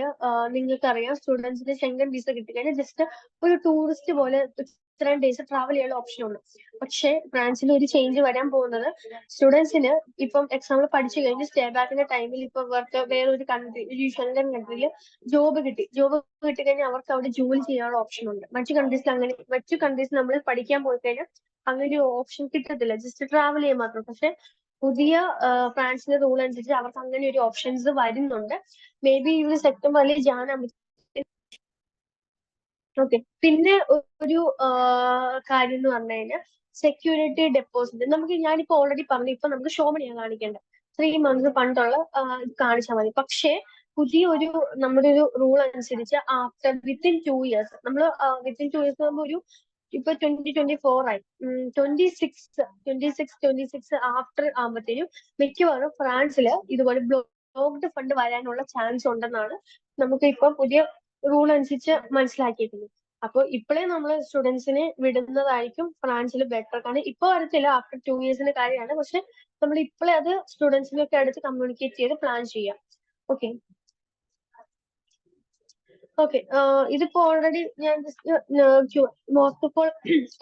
Speaker 1: നിങ്ങൾക്കറിയാം സ്റ്റുഡൻസിന് ഷെങ്കൻ വിസ കിട്ടിക്കഴിഞ്ഞാൽ ജസ്റ്റ് ഒരു ടൂറിസ്റ്റ് പോലെ ഇത്രയും ഡേയ്സ് ട്രാവൽ ചെയ്യാനുള്ള ഓപ്ഷൻ ഉണ്ട്. പക്ഷേ ഫ്രാൻസിൽ ഒരു ചേഞ്ച് വരാൻ പോകുന്നത് സ്റ്റുഡൻസിന് ഇപ്പം എക്സാമ്പിൾ പഠിച്ചു കഴിഞ്ഞ് സ്റ്റേ ബാക്കിന്റെ ടൈമിൽ ഇപ്പൊ അവർക്ക് വേറൊരു കൺട്രി ഒരു ഷെങ്കൻ കൺട്രിയിൽ ജോബ് കിട്ടിക്കഴിഞ്ഞാൽ അവർക്ക് അവിടെ ജോലി ചെയ്യാനുള്ള ഓപ്ഷൻ ഉണ്ട്. മറ്റു കൺട്രീസിൽ നമ്മൾ പഠിക്കാൻ പോയി കഴിഞ്ഞാൽ അങ്ങനെ ഒരു ഓപ്ഷൻ കിട്ടത്തില്ല, ജസ്റ്റ് ട്രാവൽ ചെയ്യാൻ മാത്രം. പക്ഷെ പുതിയ ഫ്രാൻസിന്റെ റൂൾ അനുസരിച്ച് അവർക്ക് അങ്ങനെ ഒരു ഓപ്ഷൻസ് വരുന്നുണ്ട്. മേ ബി ഈ സെപ്റ്റംബർ അല്ലെങ്കിൽ ജാനുവരി. ഓക്കെ, പിന്നെ ഒരു കാര്യം എന്ന് പറഞ്ഞു കഴിഞ്ഞാൽ സെക്യൂരിറ്റി ഡെപ്പോസിറ്റ്. ഞാനിപ്പോ ഓൾറെഡി പറഞ്ഞു, ഇപ്പൊ നമുക്ക് ഷോ മണിയാണ് കാണിക്കേണ്ടത്. 3 മന്ത്സ് പണ്ടുള്ള കാണിച്ചാൽ മതി. പക്ഷേ നമ്മുടെ ഒരു റൂൾ അനുസരിച്ച് വിത്തിൻ 2 ഇയേഴ്സ് നമ്മൾ വിത്തിൻ 2 ഇയേഴ്സ് ആകുമ്പോൾ ഇപ്പൊ 2024 ആയി, 26 ആഫ്റ്റർ ആകുമ്പോഴത്തേനും മിക്കവാറും ഫ്രാൻസിൽ ഇതുപോലെ ബ്ലോക്ക്ഡ് ഫണ്ട് വരാനുള്ള ചാൻസ് ഉണ്ടെന്നാണ് നമുക്ക് ഇപ്പൊ പുതിയ റൂൾ അനുസരിച്ച് മനസ്സിലാക്കിയിരിക്കുന്നത്. അപ്പൊ ഇപ്പോഴേ നമ്മൾ സ്റ്റുഡൻസിനെ വിടുന്നതായിരിക്കും ഫ്രാൻസിൽ ബെറ്റർ. കാരണം ഇപ്പൊ വരത്തില്ല, ആഫ്റ്റർ 2 ഇയേഴ്സിന്റെ കാര്യമാണ്. പക്ഷെ നമ്മൾ ഇപ്പോഴേ അത് സ്റ്റുഡൻസിനൊക്കെ അടുത്ത് കമ്മ്യൂണിക്കേറ്റ് ചെയ്ത് പ്ലാൻ ചെയ്യാം. ഓക്കെ, ഇതിപ്പോ ഓൾറെഡി ഞാൻ ജസ്റ്റ് മോസ്റ്റ് ഓഫ് ഓൾ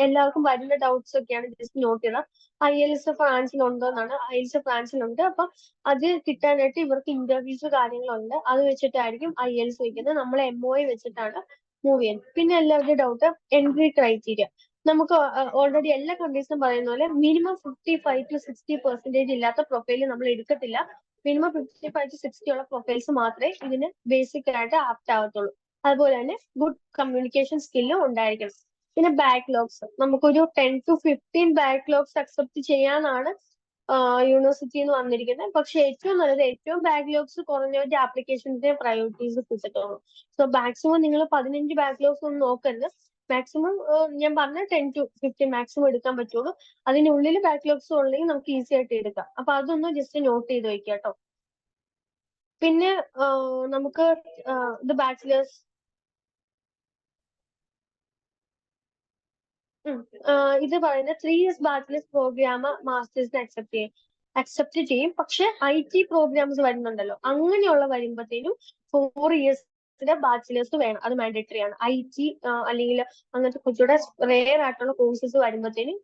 Speaker 1: എല്ലാവർക്കും വരുന്ന ഡൗട്ട്സ് ഒക്കെയാണ് ജസ്റ്റ് നോട്ട് ചെയ്ത. IELTS ഫ്രാൻസിലുണ്ടോന്നാണ്. IELTS ഫ്രാൻസിലുണ്ട്. അപ്പൊ അത് കിട്ടാനായിട്ട് ഇവർക്ക് ഇന്റർവ്യൂസ് കാര്യങ്ങളുണ്ട്. അത് വെച്ചിട്ടായിരിക്കും IELTS വയ്ക്കുന്നത്. നമ്മൾ MOA വെച്ചിട്ടാണ് മൂവ് ചെയ്യുന്നത്. പിന്നെ എല്ലാവരുടെയും ഡൗട്ട് എൻട്രി ക്രൈറ്റീരിയ. നമുക്ക് ഓൾറെഡി എല്ലാ കമ്പനീസും പറയുന്ന പോലെ മിനിമം 55 to 60% ഇല്ലാത്ത പ്രൊഫൈൽ നമ്മൾ എടുക്കത്തില്ല. മിനിമം 55 to 60 ഉള്ള പ്രൊഫൈൽസ് മാത്രമേ ഇതിന് ബേസിക് ആയിട്ട് ആപ്റ്റ് ആവത്തുള്ളൂ. അതുപോലെ തന്നെ ഗുഡ് കമ്മ്യൂണിക്കേഷൻ സ്കില്ലും ഉണ്ടായിരിക്കണം. പിന്നെ ബാക്ക്ലോഗ്സ് നമുക്കൊരു 10 to 15 ബാക്ക്ലോഗ്സ് അക്സെപ്റ്റ് ചെയ്യാനാണ് യൂണിവേഴ്സിറ്റിയിൽ നിന്ന് വന്നിരിക്കുന്നത്. പക്ഷെ ഏറ്റവും നല്ലത് ഏറ്റവും ബാക്ക്ലോഗ്സ് കുറഞ്ഞവരുടെ ആപ്ലിക്കേഷൻസിന്റെ പ്രയോറിറ്റീസ് കിട്ടത്തുള്ളൂ. സോ മാക്സിമം നിങ്ങൾ 15 ബാക്ക്ലോഗ്സ് ഒന്നും നോക്കരുത്. മാക്സിമം ഞാൻ പറഞ്ഞ 10 to 15 മാക്സിമം എടുക്കാൻ പറ്റുള്ളൂ. അതിനുള്ളിൽ ബാക്ക്ലോഗ്സ് ഉണ്ടെങ്കിൽ നമുക്ക് ഈസി ആയിട്ട് എടുക്കാം. അപ്പൊ അതൊന്ന് ജസ്റ്റ് നോട്ട് ചെയ്ത് വെക്കാം കേട്ടോ. പിന്നെ നമുക്ക് ഇത് ബാച്ചിലേഴ്സ് ഇത് പറയുന്ന 3 years ബാച്ചിലേഴ്സ് പ്രോഗ്രാം മാസ്റ്റേഴ്സിന് അക്സെപ്റ്റ് ചെയ്യും. പക്ഷെ IT പ്രോഗ്രാംസ് വരുന്നുണ്ടല്ലോ, അങ്ങനെയുള്ള വരുമ്പോഴത്തേനും 4 years ബാച്ചിലേഴ്സ് വേണം. അത് മാൻഡേറ്ററി ആണ്. IT അല്ലെങ്കിൽ അങ്ങനത്തെ കുറച്ചുകൂടെ റെയർ ആയിട്ടുള്ള കോഴ്സസ് വരുമ്പോഴത്തേനും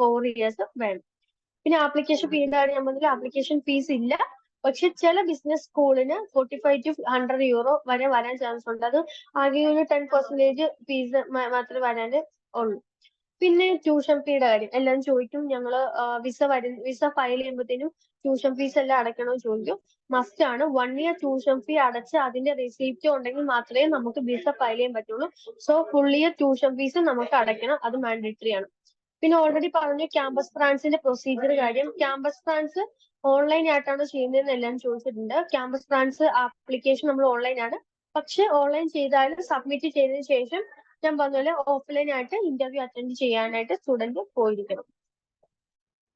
Speaker 1: 4 years വേണം. പിന്നെ ആപ്ലിക്കേഷൻ ഫീൻ്റെ കാര്യം ഞാൻ പറഞ്ഞില്ല, ആപ്ലിക്കേഷൻ ഫീസ് ഇല്ല. പക്ഷെ ചില ബിസിനസ് സ്കൂളിന് 45 to 100 euro വരെ വരാൻ ചാൻസ് ഉണ്ട്. അത് ആകെ ഒരു 10% ഫീസ് മാത്രമേ വരാൻ ഉള്ളൂ. പിന്നെ ട്യൂഷൻ ഫീയുടെ കാര്യം എല്ലാവരും ചോദിക്കും. ഞങ്ങള് വിസ ഫയൽ ചെയ്യുമ്പോഴത്തേനും ട്യൂഷൻ ഫീസ് എല്ലാം അടയ്ക്കണമെന്ന് ചോദിക്കും. മസ്റ്റ് ആണ്. 1 year ട്യൂഷൻ ഫീ അടച്ച് അതിന്റെ റെസിപ്റ്റ് ഉണ്ടെങ്കിൽ മാത്രമേ നമുക്ക് വിസ ഫയൽ ചെയ്യാൻ പറ്റുള്ളൂ. So full year tuition fees നമുക്ക് അടയ്ക്കണം. അത് മാൻഡേറ്ററി ആണ്. പിന്നെ ഓൾറെഡി പറഞ്ഞു ക്യാമ്പസ് ബ്രാഞ്ചിന്റെ പ്രൊസീജിയർ കാര്യം. ക്യാമ്പസ് ബ്രാഞ്ച് ഓൺലൈൻ ആയിട്ടാണ് ചെയ്യുന്നതെന്ന് എല്ലാം ചോദിച്ചിട്ടുണ്ട്. ക്യാമ്പസ് ബ്രാഞ്ച് ആപ്ലിക്കേഷൻ നമ്മൾ ഓൺലൈൻ ആണ്. പക്ഷെ ഓൺലൈൻ ചെയ്താലും സബ്മിറ്റ് ചെയ്തതിനു ശേഷം ഞാൻ പറഞ്ഞ പോലെ ഓഫ്ലൈൻ ആയിട്ട് ഇന്റർവ്യൂ അറ്റൻഡ് ചെയ്യാനായിട്ട് സ്റ്റുഡന്റ് പോയിരിക്കണം.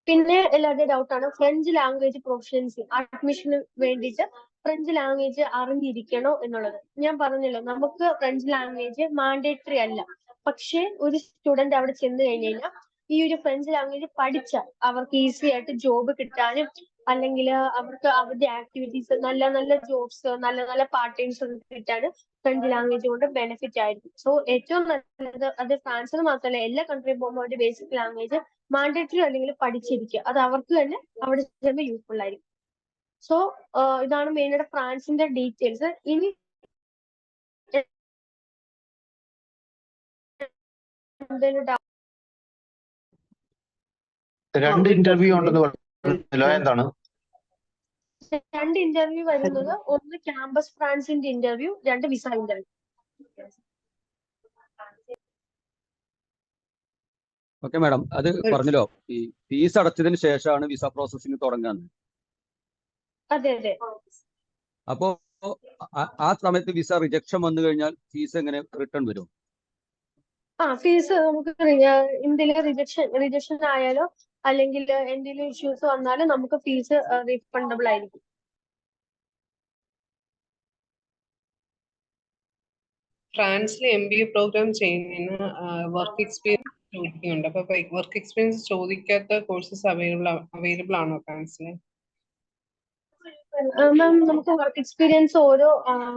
Speaker 1: പിന്നെ എല്ലാവരുടെയും ഡൗട്ടാണ് ഫ്രഞ്ച് ലാംഗ്വേജ് പ്രൊഫഷൻസി അഡ്മിഷന് വേണ്ടിയിട്ട് ഫ്രഞ്ച് ലാംഗ്വേജ് അറിഞ്ഞിരിക്കണോ എന്നുള്ളത്. ഞാൻ പറഞ്ഞല്ലോ, നമുക്ക് ഫ്രഞ്ച് ലാംഗ്വേജ് മാൻഡേറ്ററി അല്ല. പക്ഷെ ഒരു സ്റ്റുഡന്റ് അവിടെ ചെന്ന് കഴിഞ്ഞ് കഴിഞ്ഞാൽ ഈ ഒരു ഫ്രഞ്ച് ലാംഗ്വേജ് പഠിച്ചാൽ അവർക്ക് ഈസി ആയിട്ട് ജോബ് കിട്ടാനും അല്ലെങ്കിൽ അവർക്ക് അവരുടെ ആക്ടിവിറ്റീസ് നല്ല നല്ല ജോബ്സ് നല്ല നല്ല പാർട്ട് ടൈംസ് കിട്ടാനും ഫ്രഞ്ച് ലാംഗ്വേജ് കൊണ്ട് ബെനിഫിറ്റ് ആയിരിക്കും. സോ ഏറ്റവും നല്ലത് അത് ഫ്രാൻസിന് മാത്രമല്ല എല്ലാ കൺട്രിയിൽ പോകുമ്പോൾ അവരുടെ ബേസിക് ലാംഗ്വേജ് മാൻഡേറ്ററി അല്ലെങ്കിൽ പഠിച്ചിരിക്കുക. അത് അവർക്ക് തന്നെ അവിടെ ചെല്ലുമ്പോൾ യൂസ്ഫുൾ ആയിരിക്കും. സോ ഇതാണ് മെയിനായിട്ട് ഫ്രാൻസിന്റെ ഡീറ്റെയിൽസ്. ഇനി
Speaker 3: രണ്ട് ഇന്റർവ്യൂ ഉണ്ടെന്ന് പറഞ്ഞല്ലോ, എന്താണ്?
Speaker 1: 2 ഇന്റർവ്യൂ വരുന്നത്. ഒന്ന് ക്യാമ്പസ് ഫ്രാൻസിന്റെ interview, 2 visa interview.
Speaker 4: Okay madam, അത് പറഞ്ഞല്ലോ ഈ ഫീസ് അടച്ചതിന് ശേഷമാണ് വിസ പ്രോസസ്സിംഗ് തുടങ്ങുന്നത്.
Speaker 1: അതെ അതെ.
Speaker 4: അപ്പോ ആ സമയത്ത് വിസ റിജക്ഷൻ വന്നു കഴിഞ്ഞാൽ ഫീസ് എങ്ങനെ റിട്ടേൺ വരും?
Speaker 1: ഫീസ് നമുക്ക് എന്തെങ്കിലും റിജക്ഷൻ ആയാലോ അല്ലെങ്കിൽ എന്തെങ്കിലും ഇഷ്യൂസ് വന്നാലും നമുക്ക് ഫീസ് റീഫണ്ടബിൾ ആയിരിക്കും.
Speaker 2: ഫ്രാൻസിൽ MBA പ്രോഗ്രാം ചെയ്യുന്നതിന് വർക്ക് എക്സ്പീരിയൻസ് ചോദിക്കുന്നുണ്ട്. അപ്പൊ വർക്ക് എക്സ്പീരിയൻസ് ചോദിക്കാത്ത കോഴ്സസ് അവൈലബിൾ ആണോ ഫ്രാൻസിൽ?
Speaker 1: മാം, നമുക്ക് വർക്ക് എക്സ്പീരിയൻസ് ഓരോ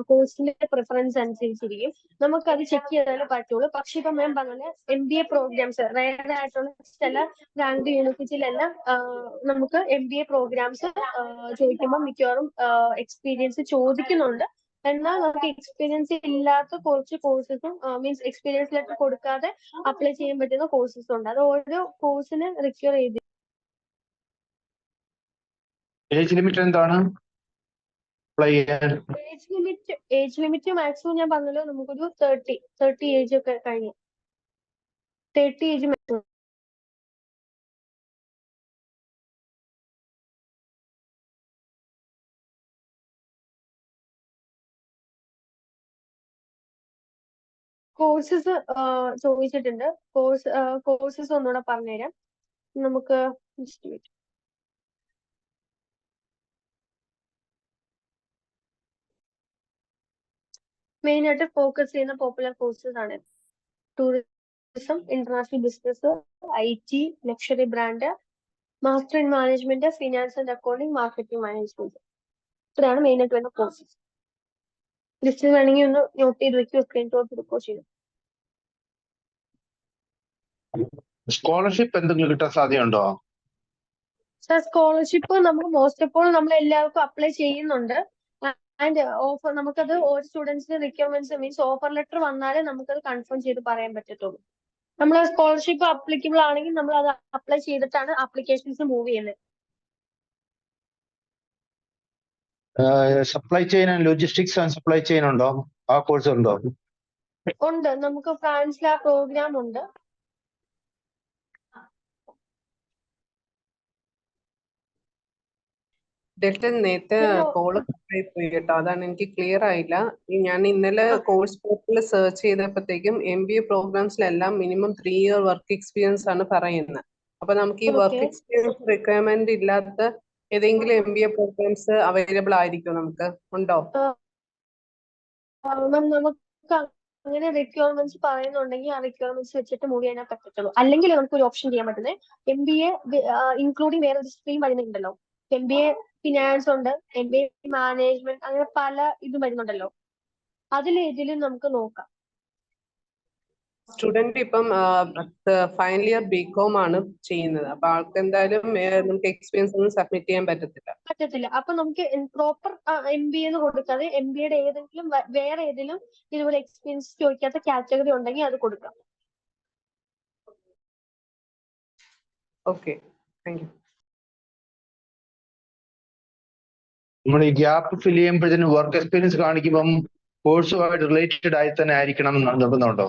Speaker 1: കോഴ്സിന്റെ പ്രിഫറൻസ് അനുസരിച്ചിരിക്കും. നമുക്ക് അത് ചെക്ക് ചെയ്താലേ പറ്റുള്ളൂ. പക്ഷെ ഇപ്പൊ മാം പറഞ്ഞ MBA പ്രോഗ്രാംസ് റയർ ആയിട്ടുള്ള ചില റാങ്ക് യൂണിവേഴ്സിറ്റിയിലെല്ലാം നമുക്ക് MBA പ്രോഗ്രാംസ് ചോദിക്കുമ്പോൾ മിക്കവാറും എക്സ്പീരിയൻസ് ചോദിക്കുന്നുണ്ട്. എന്നാൽ നമുക്ക് എക്സ്പീരിയൻസ് ഇല്ലാത്ത കുറച്ച് കോഴ്സസും മീൻസ് എക്സ്പീരിയൻസ് ലെറ്റർ കൊടുക്കാതെ അപ്ലൈ ചെയ്യാൻ പറ്റുന്ന കോഴ്സസ് ഉണ്ട്. അത് ഓരോ കോഴ്സിന് റിക്വയർ ചെയ്ത്.
Speaker 3: ഏജ് ലിമിറ്റ് എന്താണ്?
Speaker 1: ഏജ് ലിമിറ്റ് മാക്സിമം ഞാൻ പറഞ്ഞല്ലോ, നമുക്കൊരു 30 ഏജ് ഒക്കെ കഴിഞ്ഞു 30 ഏജ് മാക്സിമം. കോഴ്സസ് ചോദിച്ചിട്ടുണ്ട്. കോഴ്സസ് ഒന്നുകൂടെ പറഞ്ഞുതരാം. നമുക്ക് മെയിൻ ആയിട്ട് ഫോക്കസ് ചെയ്യുന്ന പോപ്പുലർ കോഴ്സസ് ആണ്. Tourism, international business, IT, luxury brand, master in management, finance and accounting, marketing management. ഇത്രയാണ് മെയിൻ ആയിട്ട് വരുന്ന കോഴ്സസ്. ലിസ്റ്റിൽ വേണമെങ്കിൽ ഒന്ന് നോട്ട് ചെയ്ത് വെക്കുക, സ്ക്രീൻഷോട്ട് എടുക്കുകയോ ചെയ്യും.
Speaker 3: സ്കോളർഷിപ്പ് എന്തെങ്കിലും കിട്ടാൻ സാധ്യതയുണ്ടോ?
Speaker 1: സർ, സ്കോളർഷിപ്പ് നമ്മൾ മോസ്റ്റ് ഓഫ് ഓൾ നമ്മൾ എല്ലാവർക്കും അപ്ലൈ ചെയ്യുന്നുണ്ട്. ആൻഡ് ഓഫർ നമുക്കത് ഓരോ സ്റ്റുഡൻസിന് റിക്വയർമെന്റ്സ് മീൻസ് ഓഫർ ലെറ്റർ വന്നാലേ നമുക്കത് കൺഫേം ചെയ്ത് പറയാൻ പറ്റത്തുള്ളൂ. നമ്മൾ സ്കോളർഷിപ്പ് അപ്ലിക്കബിൾ ആണെങ്കിൽ നമ്മൾ അത് അപ്ലൈ ചെയ്തിട്ടാണ് ആപ്ലിക്കേഷൻസ് മൂവ് ചെയ്യുന്നത്.
Speaker 3: Supply chain and logistics and supply chain ഉണ്ടോ? ആ കോഴ്സ് ഉണ്ടോ?
Speaker 1: ഉണ്ട്, നമുക്ക് ഫ്രാൻസിൽ ആ പ്രോഗ്രാം ഉണ്ട്.
Speaker 2: ഡെൽറ്റൻ നേരത്തെ കോള് പോയി കേട്ടോ, അതാണ് എനിക്ക് ക്ലിയർ ആയില്ല. ഞാൻ ഇന്നലെ കോഴ്സ് പോർട്ടലിൽ സെർച്ച് ചെയ്തപ്പോഴത്തേക്കും MBA പ്രോഗ്രാംസിലെല്ലാം മിനിമം 3 year വർക്ക് എക്സ്പീരിയൻസ് ആണ് പറയുന്നത്. അപ്പൊ നമുക്ക് ഈ വർക്ക് എക്സ്പീരിയൻസ് റിക്വയർമെന്റ് ഇല്ലാത്ത ഏതെങ്കിലും MBA പ്രോഗ്രാംസ് അവൈലബിൾ ആയിരിക്കും? നമുക്ക് ഉണ്ടോ?
Speaker 1: നമുക്ക് അങ്ങനെ റിക്വയർമെന്റ്സ് പറയുന്നുണ്ടെങ്കിൽ ആ റിക്വയർമെന്റ്സ് വെച്ചിട്ട് മൂവ് ചെയ്യാൻ പറ്റത്തുള്ളൂ. അല്ലെങ്കിൽ നമുക്ക് ഒരു ഓപ്ഷൻ ചെയ്യാൻ പറ്റുന്നത് MBA ഇൻക്ലൂഡിങ് വേറെ ഒരു സ്ട്രീം വരുന്നുണ്ടല്ലോ. MBA ഫിനാൻസ് ഉണ്ട്, MBA മാനേജ്മെന്റ്, അങ്ങനെ പല ഇത് വരുന്നുണ്ടല്ലോ. അതിലേതിലും നമുക്ക് നോക്കാം.
Speaker 2: സ്റ്റുഡന്റ് ഇപ്പം ഫൈനൽ ഇയർ BCom ആണ് ചെയ്യുന്നത്. അപ്പൊ ആൾക്ക് എന്തായാലും നമുക്ക് എക്സ്പീരിയൻസ് ഒന്നും സബ്മിറ്റ് ചെയ്യാൻ
Speaker 1: പറ്റത്തില്ല. അപ്പൊ നമുക്ക് പ്രോപ്പർ MBA എന്ന് കൊടുക്കാതെ MBAയുടെ ഏതെങ്കിലും വേറെ ഏതെങ്കിലും ഇതുപോലെ എക്സ്പീരിയൻസ് ചോദിക്കാത്ത കാറ്റഗറി ഉണ്ടെങ്കിൽ അത് കൊടുക്കാം.
Speaker 2: Okay, thank you.
Speaker 3: നമ്മൾ ഈ ഗ്യാപ്പ് ഫിൽ ചെയ്യുമ്പോഴത്തേന് വർക്ക് എക്സ്പീരിയൻസ് കാണിക്കുമ്പം കോഴ്സുമായിട്ട് റിലേറ്റഡ് ആയി തന്നെ ആയിരിക്കണം എന്ന് നിർബന്ധമുണ്ടോ?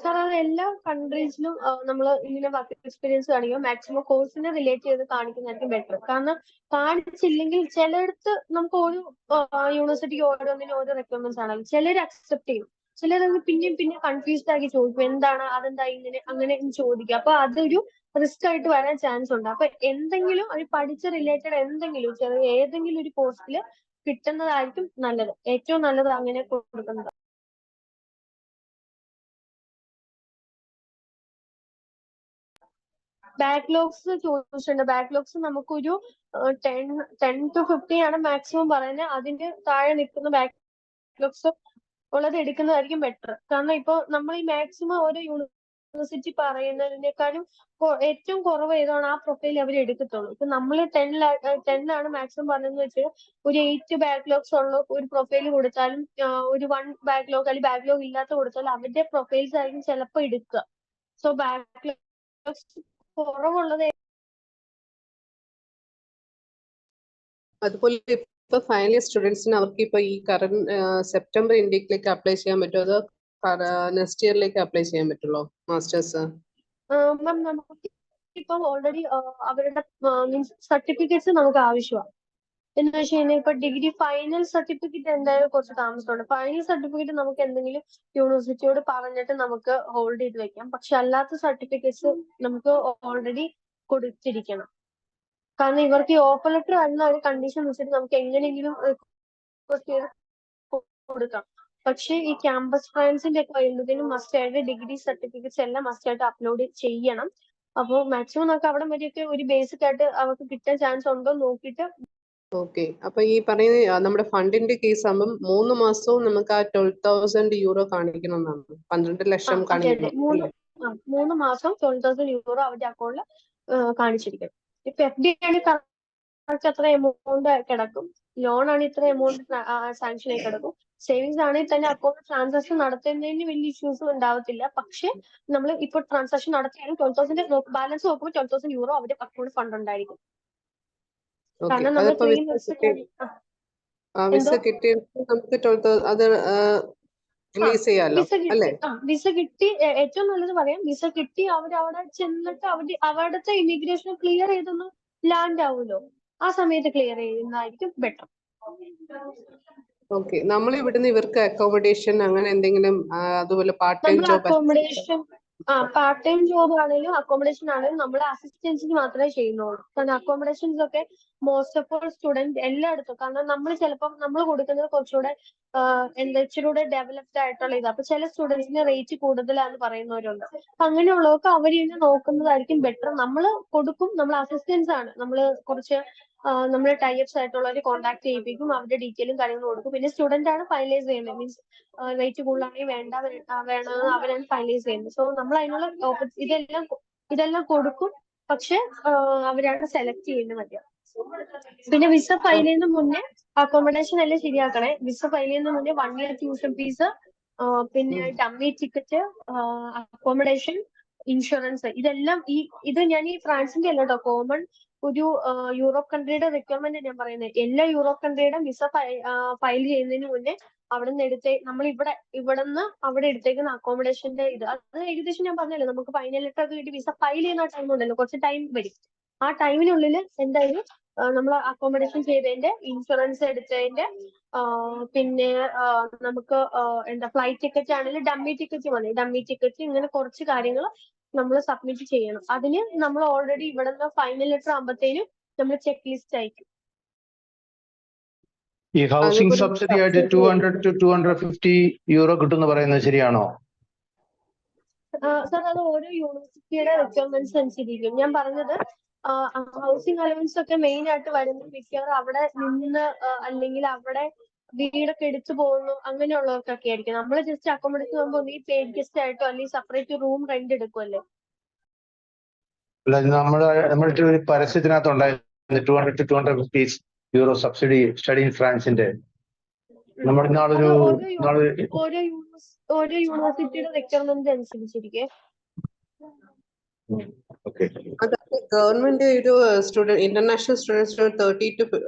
Speaker 1: സാർ, അത് എല്ലാ കൺട്രീസിലും നമ്മൾ ഇങ്ങനെ വർക്ക് എക്സ്പീരിയൻസ് കാണിക്കുമ്പോൾ മാക്സിമം കോഴ്സിനെ റിലേറ്റ് ചെയ്ത് കാണിക്കുന്നതായിരിക്കും ബെറ്റർ. കാരണം കാണിച്ചില്ലെങ്കിൽ ചിലയിടത്ത് നമുക്ക് ഒരു യൂണിവേഴ്സിറ്റിക്ക് ഓരോന്നിനും ഓരോ റിക്വയർമെന്റ്സ് ആണല്ലോ. ചിലർ അക്സെപ്റ്റ് ചെയ്യും, ചിലർ പിന്നെയും കൺഫ്യൂസ്ഡ് ആക്കി ചോദിക്കും, എന്താണ് അതെന്താ ഇങ്ങനെ അങ്ങനെ ചോദിക്കുക. അപ്പൊ അതൊരു റിസ്ക് ആയിട്ട് വരാൻ ചാൻസ് ഉണ്ട്. അപ്പൊ എന്തെങ്കിലും അത് പഠിച്ച റിലേറ്റഡ് എന്തെങ്കിലും ഏതെങ്കിലും ഒരു കോഴ്സിൽ കിട്ടുന്നതായിരിക്കും നല്ലത്. ഏറ്റവും നല്ലത് അങ്ങനെ കൊടുക്കുന്നത്. ബാക്ക്ലോഗ്സ് ചോദിച്ചിട്ടുണ്ട്. ബാക്ക്ലോഗ്സ് നമുക്കൊരു 10 to 15 ആണ് മാക്സിമം പറയുന്നത്. അതിന്റെ താഴെ നിൽക്കുന്ന ബാക്ക്ലോഗ്സ് ഉള്ളത് എടുക്കുന്നതായിരിക്കും ബെറ്റർ. കാരണം ഇപ്പൊ നമ്മൾ ഈ മാക്സിമം ഓരോ യൂണിവേഴ്സിറ്റി പറയുന്നതിനേക്കാളും ഏറ്റവും കുറവ് ഏതാണ് ആ പ്രൊഫൈൽ അവർ എടുക്കത്തുള്ളൂ. ഇപ്പൊ നമ്മൾ 10 ആണ് മാക്സിമം പറഞ്ഞതെന്ന് വെച്ചാൽ ഒരു 8 ബാക്ക്ലോഗ്സ് ഉള്ള ഒരു പ്രൊഫൈൽ കൊടുത്താലും ഒരു 1 ബാക്ക്ലോഗ് അല്ലെങ്കിൽ ബാക്ക്ലോഗ് ഇല്ലാത്ത കൊടുത്താലും അവരുടെ പ്രൊഫൈൽസ് ആയിരിക്കും ചിലപ്പോൾ എടുക്കുക. സോ ബാക്ക്ലോഗ്സ് കുറവുള്ളത്.
Speaker 2: അതുപോലെ ഇപ്പൊ ഫൈനൽ ഇയർ സ്റ്റുഡൻസിന് അവർക്ക് ഇപ്പൊ ഈ കറന്റ് സെപ്റ്റംബർ ഇൻടേക്കിലേക്ക് അപ്ലൈ ചെയ്യാൻ പറ്റുമോ, അതോ നെക്സ്റ്റ് ഇയറിലേക്ക് അപ്ലൈ ചെയ്യാൻ പറ്റുള്ളൂ മാസ്റ്റേഴ്സ്?
Speaker 1: മാം, നമുക്ക് ഇപ്പം ഓൾറെഡി അവരുടെ മീൻസ് സർട്ടിഫിക്കറ്റ്സ് നമുക്ക് ആവശ്യമാണ്. എന്ന് വെച്ച് കഴിഞ്ഞാൽ ഇപ്പൊ ഡിഗ്രി ഫൈനൽ സർട്ടിഫിക്കറ്റ് എന്തായാലും കുറച്ച് താമസമുണ്ട്. ഫൈനൽ സർട്ടിഫിക്കറ്റ് നമുക്ക് എന്തെങ്കിലും യൂണിവേഴ്സിറ്റിയോട് പറഞ്ഞിട്ട് നമുക്ക് ഹോൾഡ് ചെയ്ത് വെക്കാം. പക്ഷെ അല്ലാത്ത സർട്ടിഫിക്കറ്റ്സ് നമുക്ക് ഓൾറെഡി കൊടുത്തിരിക്കണം. കാരണം ഇവർക്ക് ഈ ഓഫർ ലെറ്റർ വരുന്ന ഒരു കണ്ടീഷൻ വെച്ചിട്ട് നമുക്ക് എങ്ങനെയെങ്കിലും കൊടുക്കാം. പക്ഷെ ഈ ക്യാമ്പസ് ഫ്രണ്ട്സിന്റെ ഒക്കെ വരുന്നതിനും മസ്റ്റ് ആയിട്ട് ഡിഗ്രി സർട്ടിഫിക്കറ്റ്സ് എല്ലാം മസ്റ്റ് ആയിട്ട് അപ്ലോഡ് ചെയ്യണം. അപ്പോൾ മാക്സിമം നമുക്ക് അവിടെ വരെയൊക്കെ ഒരു ബേസിക് ആയിട്ട് അവർക്ക് കിട്ടാൻ ചാൻസ് ഉണ്ടോ നോക്കിയിട്ട്.
Speaker 2: ഓക്കെ, അപ്പൊ ഈ പറയുന്ന നമ്മുടെ ഫണ്ടിന്റെ കേസ് ആകുമ്പോൾ 3 മാസവും നമുക്ക് ആ 12,000 euro കാണിക്കണം എന്നാണ്. 12 ലക്ഷം കാണിക്കണം.
Speaker 1: 3 മാസം 12,000 euro അവരുടെ അക്കൗണ്ടിൽ കാണിച്ചിരിക്കും. ഇപ്പൊ FD ആണെങ്കിൽ അത്ര എമൗണ്ട് കിടക്കും, ലോൺ ആണ് ഇത്ര എമൗണ്ട് സാങ്ഷൻ ആയി കിടക്കും. സേവിങ്സ് ആണെങ്കിൽ തന്നെ അക്കൗണ്ട് ട്രാൻസാക്ഷൻ നടത്തുന്നതിന് വലിയ ഇഷ്യൂസും ഉണ്ടാവത്തില്ല. പക്ഷെ നമ്മൾ ഇപ്പോൾ ട്രാൻസാക്ഷൻ നടത്തിയാലും 12,000 ബാലൻസ് നോക്കുമ്പോൾ 12,000 euro അവരുടെ അക്കൗണ്ട് ഫണ്ട് ഉണ്ടായിരിക്കും. കാരണം നമ്മൾ
Speaker 2: വിസ കിട്ടിയിട്ട് നമുക്ക് 12,000 അത് റിലീസ് ചെയ്യാലോ അല്ലേ?
Speaker 1: വിസ കിട്ടി ഏറ്റവും നല്ലത് പറയാം. വിസ കിട്ടി അവരവിടെ ചെന്നിട്ട് അവിടുത്തെ ഇമിഗ്രേഷൻ ക്ലിയർ ചെയ്തൊന്ന് ലാൻഡ് ആവുമല്ലോ, ആ സമയത്ത് ക്ലിയർ ചെയ്യുന്നതായിരിക്കും ബെറ്റർ.
Speaker 2: ഓക്കെ, നമ്മൾ ഇവിടുന്ന് ഇവർക്ക് അക്കോമഡേഷൻ അങ്ങനെ എന്തെങ്കിലും അതുപോലെ part time job?
Speaker 1: Accommodation part time job ആണെങ്കിലും അക്കോമഡേഷൻ ആണെങ്കിലും നമ്മൾ അസിസ്റ്റൻസിന് മാത്രമേ ചെയ്യുന്നുള്ളൂ. കാരണം അക്കോമഡേഷൻസ് ഒക്കെ മോസ്റ്റ് ഓഫ് ഓൾ സ്റ്റുഡൻറ് എല്ലായിടത്തും, കാരണം നമ്മൾ ചിലപ്പോൾ നമ്മൾ കൊടുക്കുന്നത് കുറച്ചുകൂടെ ഇച്ചിരൂടെ ഡെവലപ്ഡ് ആയിട്ടുള്ള ഇത്. അപ്പൊ ചില സ്റ്റുഡൻസിന് റേറ്റ് കൂടുതലാന്ന് പറയുന്നവരുണ്ട്. അപ്പൊ അങ്ങനെയുള്ളവർക്ക് അവരിനെ നോക്കുന്നതായിരിക്കും ബെറ്റർ. നമ്മൾ കൊടുക്കും, നമ്മൾ അസിസ്റ്റൻസ് ആണ്, നമ്മൾ കുറച്ച് നമ്മൾ ടൈപ്സ് ആയിട്ടുള്ളവരെ കോൺടാക്ട് ചെയ്യിപ്പിക്കും, അവരുടെ ഡീറ്റെയിലും കാര്യങ്ങളും കൊടുക്കും. പിന്നെ സ്റ്റുഡന്റ് ആണ് ഫൈനലൈസ് ചെയ്യുന്നത്. മീൻസ് റേറ്റ് കൂടുതലാണെങ്കിൽ വേണമെന്ന് അവരാണ് ഫൈനലൈസ് ചെയ്യുന്നത്. സോ നമ്മൾ അതിനുള്ള ഇതെല്ലാം കൊടുക്കും. പക്ഷെ അവരാണ് സെലക്ട് ചെയ്യുന്നത് മതിയാവും. പിന്നെ വിസ ഫയൽ ചെയ്യുന്ന മുന്നേ അക്കോമഡേഷൻ എല്ലാം ശരിയാക്കണേ. വിസ ഫയൽ ചെയ്യുന്ന മുന്നേ 1 year ട്യൂഷൻ ഫീസ് പിന്നെ ഡമ്മി ടിക്കറ്റ്, അക്കോമഡേഷൻ, ഇൻഷുറൻസ്, ഇതെല്ലാം ഇത് ഞാൻ ഈ ഫ്രാൻസിന്റെ അല്ല കേട്ടോ, കോമൺ ഒരു യൂറോപ്പ് കൺട്രിയുടെ റിക്വയർമെന്റ് ഞാൻ പറയുന്നത്. എല്ലാ യൂറോപ്പ് കൺട്രിയുടെ വിസ ഫയൽ ചെയ്യുന്നതിന് മുന്നേ അവിടെ നിന്ന് നമ്മൾ ഇവിടുന്ന് അവിടെ എടുത്തേക്കുന്ന അക്കോമഡേഷന്റെ അത് ഏകദേശം ഞാൻ പറഞ്ഞല്ലോ, നമുക്ക് ഫൈനൽ ലെറ്റർ ഒക്കെ കിട്ടി വിസ ഫയൽ ചെയ്യുന്ന ടൈം ഉണ്ടല്ലോ, കുറച്ച് ടൈം വരും. ആ ടൈമിനുള്ളിൽ എന്തായാലും നമ്മൾ അക്കോമഡേഷൻ ചെയ്തതിന്റെ, ഇൻഷുറൻസ് എടുത്തതിന്റെ, പിന്നെ നമുക്ക് ഫ്ലൈറ്റ് ടിക്കറ്റ് ആണെങ്കിൽ ഡമ്മി ടിക്കറ്റ് മതി, ഡമ്മി ടിക്കറ്റ്, ഇങ്ങനെ കുറച്ച് കാര്യങ്ങൾ നമ്മൾ സബ്മിറ്റ് ചെയ്യണം. അതിന് നമ്മൾ ഓൾറെഡി ഇവിടുന്ന് ഫൈനൽ ലെറ്റർ ആകുമ്പോഴത്തേനും നമ്മൾ ചെക്ക് ലിസ്റ്റ് അയക്കും.
Speaker 3: ഈ ഹൗസിംഗ് സബ്സിഡി ആയിട്ട് 200 to 250 euro കിട്ടുമെന്ന് പറയുന്നത് ശരിയാണോ?
Speaker 1: സാർ, അത് ഓരോ യൂണിവേഴ്സിറ്റിയുടെ റിക്വയർമെന്റ്സ് അനുസരിച്ചിരിക്കും. ഞാൻ പറഞ്ഞത് ഹൗസിംഗ് അലവൻസ് ഒക്കെ മെയിൻ ആയിട്ട് വരുന്നത് മിക്കവാറും അവിടെ നിന്ന് അല്ലെങ്കിൽ അവിടെ വീടൊക്കെ എടുത്തു പോകുന്നു അങ്ങനെയുള്ളവർക്കൊക്കെ ആയിരിക്കും. നമ്മൾ ജസ്റ്റ് അക്കോമഡേഷൻ പോകുമ്പോൾ ഒന്നുകിൽ പെയ്ഡ് ഗസ്റ്റ് ആയിട്ടോ അല്ലെങ്കിൽ സെപ്പറേറ്റ് റൂം റെന്റ് എടുക്കുമല്ലേ.
Speaker 3: അല്ല, നമ്മളുടെ ഒരു പരസ്യത്തിനകത്ത് ഉണ്ടായിരുന്നു 200 to 250 euro subsidy study in ഫ്രാൻസിന്റെ. നമ്മൾ
Speaker 1: ഓരോ യൂണിവേഴ്സിറ്റിയുടെ റിക്വയർമെന്റ് അനുസരിച്ചിരിക്കെ.
Speaker 2: ഗവൺമെന്റ് ഒരു സ്റ്റുഡന്റ് ഇന്റർനാഷണൽ സ്റ്റുഡൻസിന് 30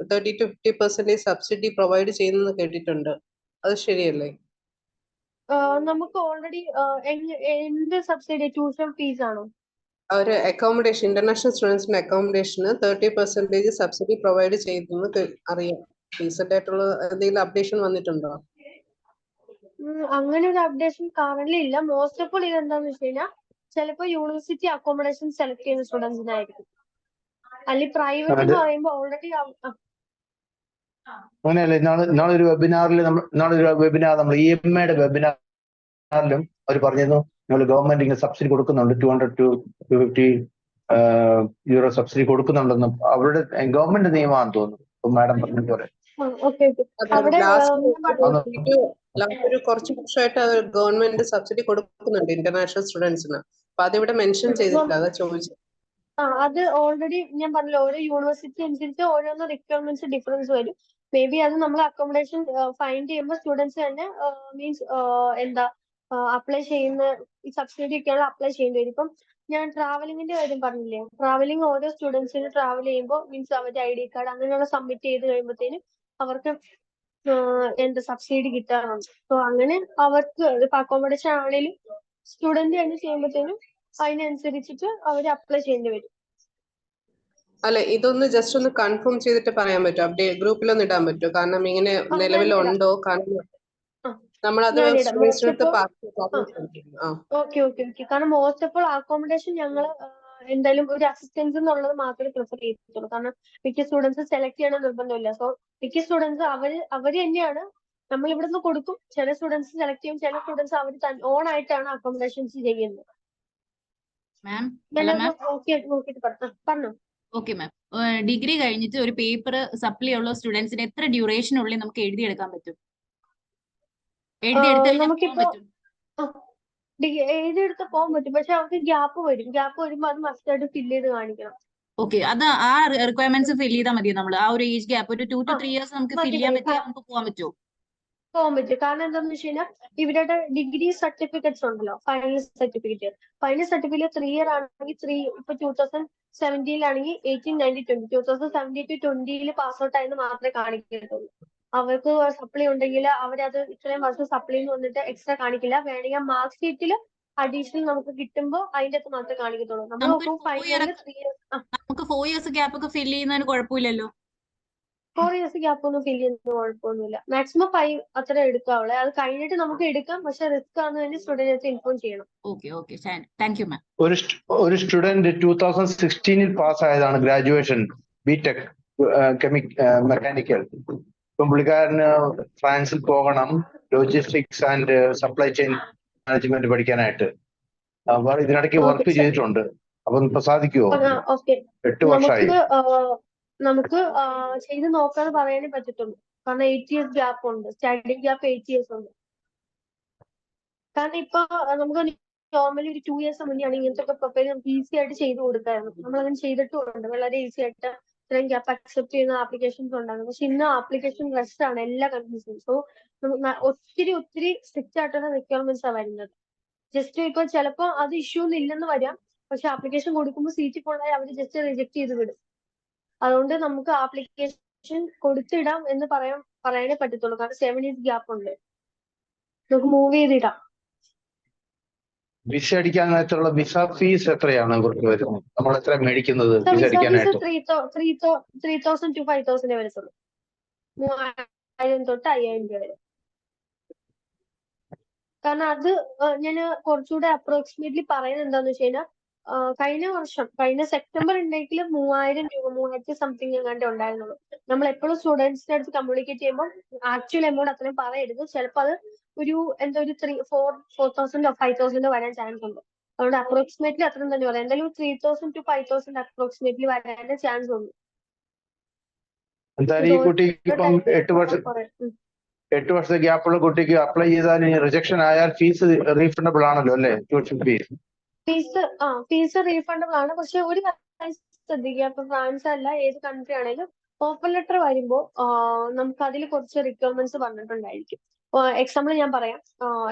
Speaker 2: to 50% സബ്സിഡി പ്രൊവൈഡ് ചെയ്യുന്നത് കേട്ടിട്ടുണ്ട്. അത് ശരിയല്ലേ?
Speaker 1: നമുക്ക് ഓൾറെഡി എന്ത് സബ്സിഡി? ട്യൂഷൻ ഫീസ് ആണോ?
Speaker 2: ഒരു അക്കോമഡേഷൻ, ഇന്റർനാഷണൽ സ്റ്റുഡൻസിന്റെ അക്കോമഡേഷന് 30% സബ്സിഡി പ്രൊവൈഡ് ചെയ്യുന്നത് അറിയാം. റീസെന്റ് ആയിട്ടുള്ള എന്തെങ്കിലും അപ്ഡേഷൻ വന്നിട്ടുണ്ടോ?
Speaker 1: അങ്ങനെ ഒരു അപ്ഡേഷൻ കറന്റ് ഇല്ല. മോസ്റ്റ് ഓഫ് ഓൾ ഇതെന്താന്ന് വെച്ച് കഴിഞ്ഞാൽ ചിലപ്പോൾ യൂണിവേഴ്സിറ്റി അക്കോമഡേഷൻ സെലക്ട് ചെയ്യുന്ന സ്റ്റുഡൻസിനായിരിക്കും, അല്ലെങ്കിൽ പ്രൈവറ്റ് എന്ന് പറയുമ്പോൾ ഓൾറെഡി
Speaker 3: അങ്ങനെയല്ലേ. നാളൊരു വെബിനാറിൽ നമ്മൾ EMAയുടെ വെബിനാറിലും അവർ പറഞ്ഞിരുന്നു നിങ്ങൾ ഗവൺമെന്റ് ഇങ്ങനെ സബ്സിഡി കൊടുക്കുന്നുണ്ട്, 200 to 250 euro സബ്സിഡി കൊടുക്കുന്നുണ്ടെന്ന്. അവരുടെ ഗവൺമെന്റ് നിയമമാണെന്ന് തോന്നുന്നു. ഇപ്പൊ മാഡം പറഞ്ഞ പോലെ
Speaker 2: ഒരു കുറച്ച് വർഷമായിട്ട് ഗവൺമെന്റ് സബ്സിഡി കൊടുക്കുന്നുണ്ട് ഇന്റർനാഷണൽ സ്റ്റുഡൻസിന്. അപ്പൊ അതിവിടെ മെൻഷൻ ചെയ്തിട്ടില്ല, അതാ ചോദിച്ചത്.
Speaker 1: അത് ഓൾറെഡി ഞാൻ പറഞ്ഞല്ലോ, ഓരോ യൂണിവേഴ്സിറ്റി അനുസരിച്ച് ഓരോന്ന് റിക്വയർമെന്റ്സ് ഡിഫറൻസ് വരും. മേ ബി അത് നമ്മൾ അക്കോമഡേഷൻ ഫൈൻഡ് ചെയ്യുമ്പോൾ സ്റ്റുഡൻസ് തന്നെ മീൻസ് അപ്ലൈ ചെയ്യുന്ന ഈ സബ്സിഡി ഒക്കെയാണ് അപ്ലൈ ചെയ്യേണ്ടി വരും. ഇപ്പം ഞാൻ ട്രാവലിംഗിന്റെ കാര്യം പറഞ്ഞില്ലേ, ട്രാവലിംഗ് ഓരോ സ്റ്റുഡൻസിന് ട്രാവൽ ചെയ്യുമ്പോൾ മീൻസ് അവരുടെ ID കാർഡ് അങ്ങനെയുള്ള സബ്മിറ്റ് ചെയ്ത് കഴിയുമ്പോഴത്തേനും അവർക്ക് സബ്സിഡി കിട്ടാറുണ്ട്. സോ അങ്ങനെ അവർക്ക് ഇപ്പൊ അക്കോമഡേഷൻ ആണെങ്കിലും സ്റ്റുഡന്റ് തന്നെ ചെയ്യുമ്പോഴത്തേനും അതിനനുസരിച്ചിട്ട് അവർ അപ്ലൈ ചെയ്യേണ്ടി വരും.
Speaker 2: അല്ല, ഇതൊന്ന് ജസ്റ്റ് ഒന്ന് കൺഫേം ചെയ്തിട്ട് പറയാൻ പറ്റുമോ? അപ്ഡേറ്റ് ഗ്രൂപ്പിലൊന്നും ഇടാൻ പറ്റുമോ? കാരണം ഇങ്ങനെ നിലവിലുണ്ടോ? കാരണം നമ്മളത്
Speaker 1: ഓക്കെ. കാരണം മോസ്റ്റ് ഓഫ് ഓൾ അക്കോമഡേഷൻ ഞങ്ങൾ എന്തായാലും ഒരു അസിസ്റ്റൻസ് എന്നുള്ളത് മാത്രമേ പ്രിഫർ ചെയ്തിട്ടുള്ളൂ. കാരണം മിക്ക സ്റ്റുഡൻസ് സെലക്ട് ചെയ്യണം നിർബന്ധമില്ല. സോ മിക്ക സ്റ്റുഡൻസ് അവര് തന്നെയാണ്, നമ്മൾ ഇവിടുന്ന് കൊടുക്കും. ചില സ്റ്റുഡൻസ് സെലക്ട് ചെയ്യും, ചില സ്റ്റുഡൻസ് അവർ ഓൺ ആയിട്ടാണ് അക്കോമഡേഷൻസ് ചെയ്യുന്നത്. പറഞ്ഞു.
Speaker 5: ഓക്കെ മാം, ഡിഗ്രി കഴിഞ്ഞിട്ട് ഒരു പേപ്പർ സപ്ലി ഉള്ള സ്റ്റുഡൻസിന് എത്ര ഡ്യൂറേഷനുള്ളിൽ നമുക്ക് എഴുതിയെടുക്കാൻ പറ്റും?
Speaker 1: എഴുതിയെടുത്ത് പോകാൻ പറ്റും, പക്ഷെ അവർക്ക് ഗ്യാപ്പ് വരുമ്പോൾ അത് മസ്റ്റായിട്ട് ഫില്ല് ചെയ്ത് കാണിക്കണം.
Speaker 5: ഓക്കെ, അത് ആ റിക്വയർമെന്റ്സ് ഫില്ല് ചെയ്താൽ മതി. നമ്മൾ ആ ഒരു ഏജ് ഗ്യാപ്പ് ഒരു 2 to 3 years നമുക്ക് ഫില്ല് ചെയ്യാൻ പറ്റിയാൽ നമുക്ക് പോകാൻ പറ്റുമോ?
Speaker 1: പോകാൻ പറ്റും. കാരണം എന്താണെന്ന് വെച്ച് കഴിഞ്ഞാൽ ഇവരുടെ ഡിഗ്രി സർട്ടിഫിക്കറ്റ്സ് ഉണ്ടല്ലോ, ഫൈനൽ സർട്ടിഫിക്കറ്റ് 3 year ആണെങ്കിൽ ഇപ്പൊ 2017 18, 19, 20 2017 to 20 പാസ് ഔട്ട് ആയെന്ന് മാത്രമേ കാണിക്കത്തുള്ളൂ. അവർക്ക് സപ്ലി ഉണ്ടെങ്കിൽ അവരത് ഇത്രയും വർഷം സപ്ലി വന്നിട്ട് എക്സ്ട്രാ കാണിക്കില്ല. വേണമെങ്കിൽ മാർക്ക് ഷീറ്റിൽ അഡീഷണൽ നമുക്ക് കിട്ടുമ്പോൾ അതിന്റെ അകത്ത് മാത്രമേ കാണിക്കത്തുള്ളൂ. നമ്മൾ നോക്കും ഫൈനൽ 3 years.
Speaker 5: നമുക്ക് 4 years ഗ്യാപ്പ് ഒക്കെ ഫില്ല് ചെയ്യുന്നതിന് കുഴപ്പമില്ലല്ലോ.
Speaker 1: 4 years ഗ്യാപ്പ് ഒന്നും ഫില്ല് ചെയ്യുന്നത് കുഴപ്പമൊന്നുമില്ല. മാക്സിമം 5 അത്ര എടുക്കാവുള്ളൂ. അത് കഴിഞ്ഞിട്ട് നമുക്ക് എടുക്കാം, പക്ഷെ റിസ്ക് ആണെന്ന് തന്നെ സ്റ്റുഡന്റ് ഇൻഫോം ചെയ്യണം.
Speaker 5: Okay, thank you ma'am.
Speaker 3: ഒരു സ്റ്റുഡന്റ് 2016 പാസ്സായതാണ്, ഗ്രാജുവേഷൻ ബിടെക് മെക്കാനിക്കൽ. ഇപ്പം പുള്ളിക്കാരന് ഫ്രാൻസിൽ പോകണം logistics and supply chain management പഠിക്കാനായിട്ട്. അപ്പൊ ഇതിനിടയ്ക്ക് വർക്ക് ചെയ്തിട്ടുണ്ട്. അപ്പൊ ഇപ്പൊ സാധിക്കുമോ? 8 വർഷമായി.
Speaker 1: നമുക്ക് ചെയ്ത് നോക്കാന്ന് പറയാനേ പറ്റത്തുള്ളൂ. കാരണം 8 years ഗ്യാപ്പ് ഉണ്ട്, സ്റ്റഡി ഗ്യാപ്പ് 8 years ഉണ്ട്. കാരണം ഇപ്പൊ നമുക്ക് നോർമലി ഒരു 2 years മുന്നേ ആണ് ഇങ്ങനത്തെ ഒക്കെ പ്രൊഫൈൽ നമുക്ക് ഈസി ആയിട്ട് ചെയ്ത് കൊടുക്കായിരുന്നു. നമ്മളങ്ങനെ ചെയ്തിട്ടുമുണ്ട്. വളരെ ഈസി ആയിട്ട് ഇത്രയും ഗ്യാപ്പ് അക്സെപ്റ്റ് ചെയ്യുന്ന ആപ്ലിക്കേഷൻസ് ഉണ്ടാകും. പക്ഷെ ഇന്ന് ആപ്ലിക്കേഷൻ റെസ്റ്റ് ആണ് എല്ലാ കൺട്രീസിലും. സോ ഒത്തിരി സ്ട്രിക്റ്റ് ആയിട്ടുള്ള റിക്വയർമെന്റ്സ് ആണ് വരുന്നത്. ജസ്റ്റ് ഇപ്പൊ ചിലപ്പോൾ അത് ഇഷ്യൂ ഒന്നും ഇല്ലെന്ന് വരാം, പക്ഷെ ആപ്ലിക്കേഷൻ കൊടുക്കുമ്പോൾ സീറ്റ് ഫുള്ളായി അവർ ജസ്റ്റ് റിജക്ട് ചെയ്ത് വിടും. അതുകൊണ്ട് നമുക്ക് ആപ്ലിക്കേഷൻ കൊടുത്തിടാം എന്ന് പറയാനേ പറ്റത്തുള്ളൂ. കാരണം 7 years ഗ്യാപ്പ് ഉണ്ട്, നമുക്ക് മൂവ് ചെയ്തിടാം.
Speaker 3: വിസ അടിക്കാനായിട്ടുള്ള വിസ ഫീസ് എത്രയാണ് ഇവർക്ക് വരുന്നത്? നമ്മൾ എത്ര മേടിക്കുന്നത് വിസ
Speaker 1: വിസ ഫീസ്
Speaker 3: അടിക്കാനായിട്ട്?
Speaker 1: 3,000 to 5,000 വരത്തുള്ളൂ. 3,000 തൊട്ട് 5,000 രൂപ വരെ. കാരണം അത് ഞാൻ കുറച്ചുകൂടെ അപ്രോക്സിമേറ്റ്ലി പറയുന്നത് എന്താന്ന് വെച്ച് കഴിഞ്ഞാൽ, കഴിഞ്ഞ സെപ്റ്റംബർ ഉണ്ടെങ്കിൽ 3,000 രൂപ 3,000 സംതിങ് എങ്ങാണ്ട് ഉണ്ടായിരുന്നുള്ളൂ. നമ്മൾ എപ്പോഴും സ്റ്റുഡൻസിന്റെ അടുത്ത് കമ്മ്യൂണിക്കേറ്റ് ചെയ്യുമ്പോൾ ആക്ച്വൽ എമൗണ്ട് അത്രയും പറയരുത്. ചിലപ്പോൾ അത് ഒരു 4,000 5,000 വരാൻ ചാൻസ് ഉണ്ട്. അതുകൊണ്ട് അപ്രോക്സിമേറ്റ്ലി അത്രയും തന്നെ പറയാം. എന്തായാലും 3,000 to 5,000 അപ്രോക്സിമേറ്റ്ലി വരാൻ ചാൻസ് ഉണ്ട്.
Speaker 3: എന്തായാലും ഈ കുട്ടിക്ക് ഇപ്പം 8 വർഷത്തെ ഗ്യാപ്പുള്ള കുട്ടിക്ക് അപ്ലൈ ചെയ്താൽ റിജക്ഷൻ ആയാൽ ഫീസ് റീഫണ്ടബിൾ ആണല്ലോ അല്ലേ? ട്യൂഷൻ ഫീസ്
Speaker 1: ഫീസ് റീഫണ്ടബിൾ ആണ്. പക്ഷെ ഒരു കാര്യം ശ്രദ്ധിക്കുക, ഇപ്പൊ ഫ്രാൻസ് അല്ല ഏത് കൺട്രി ആണെങ്കിലും ഓഫർ ലെറ്റർ വരുമ്പോൾ നമുക്ക് അതിൽ കുറച്ച് റിക്വയർമെന്റ്സ് പറഞ്ഞിട്ടുണ്ടായിരിക്കും. എക്സാമ്പിൾ ഞാൻ പറയാം.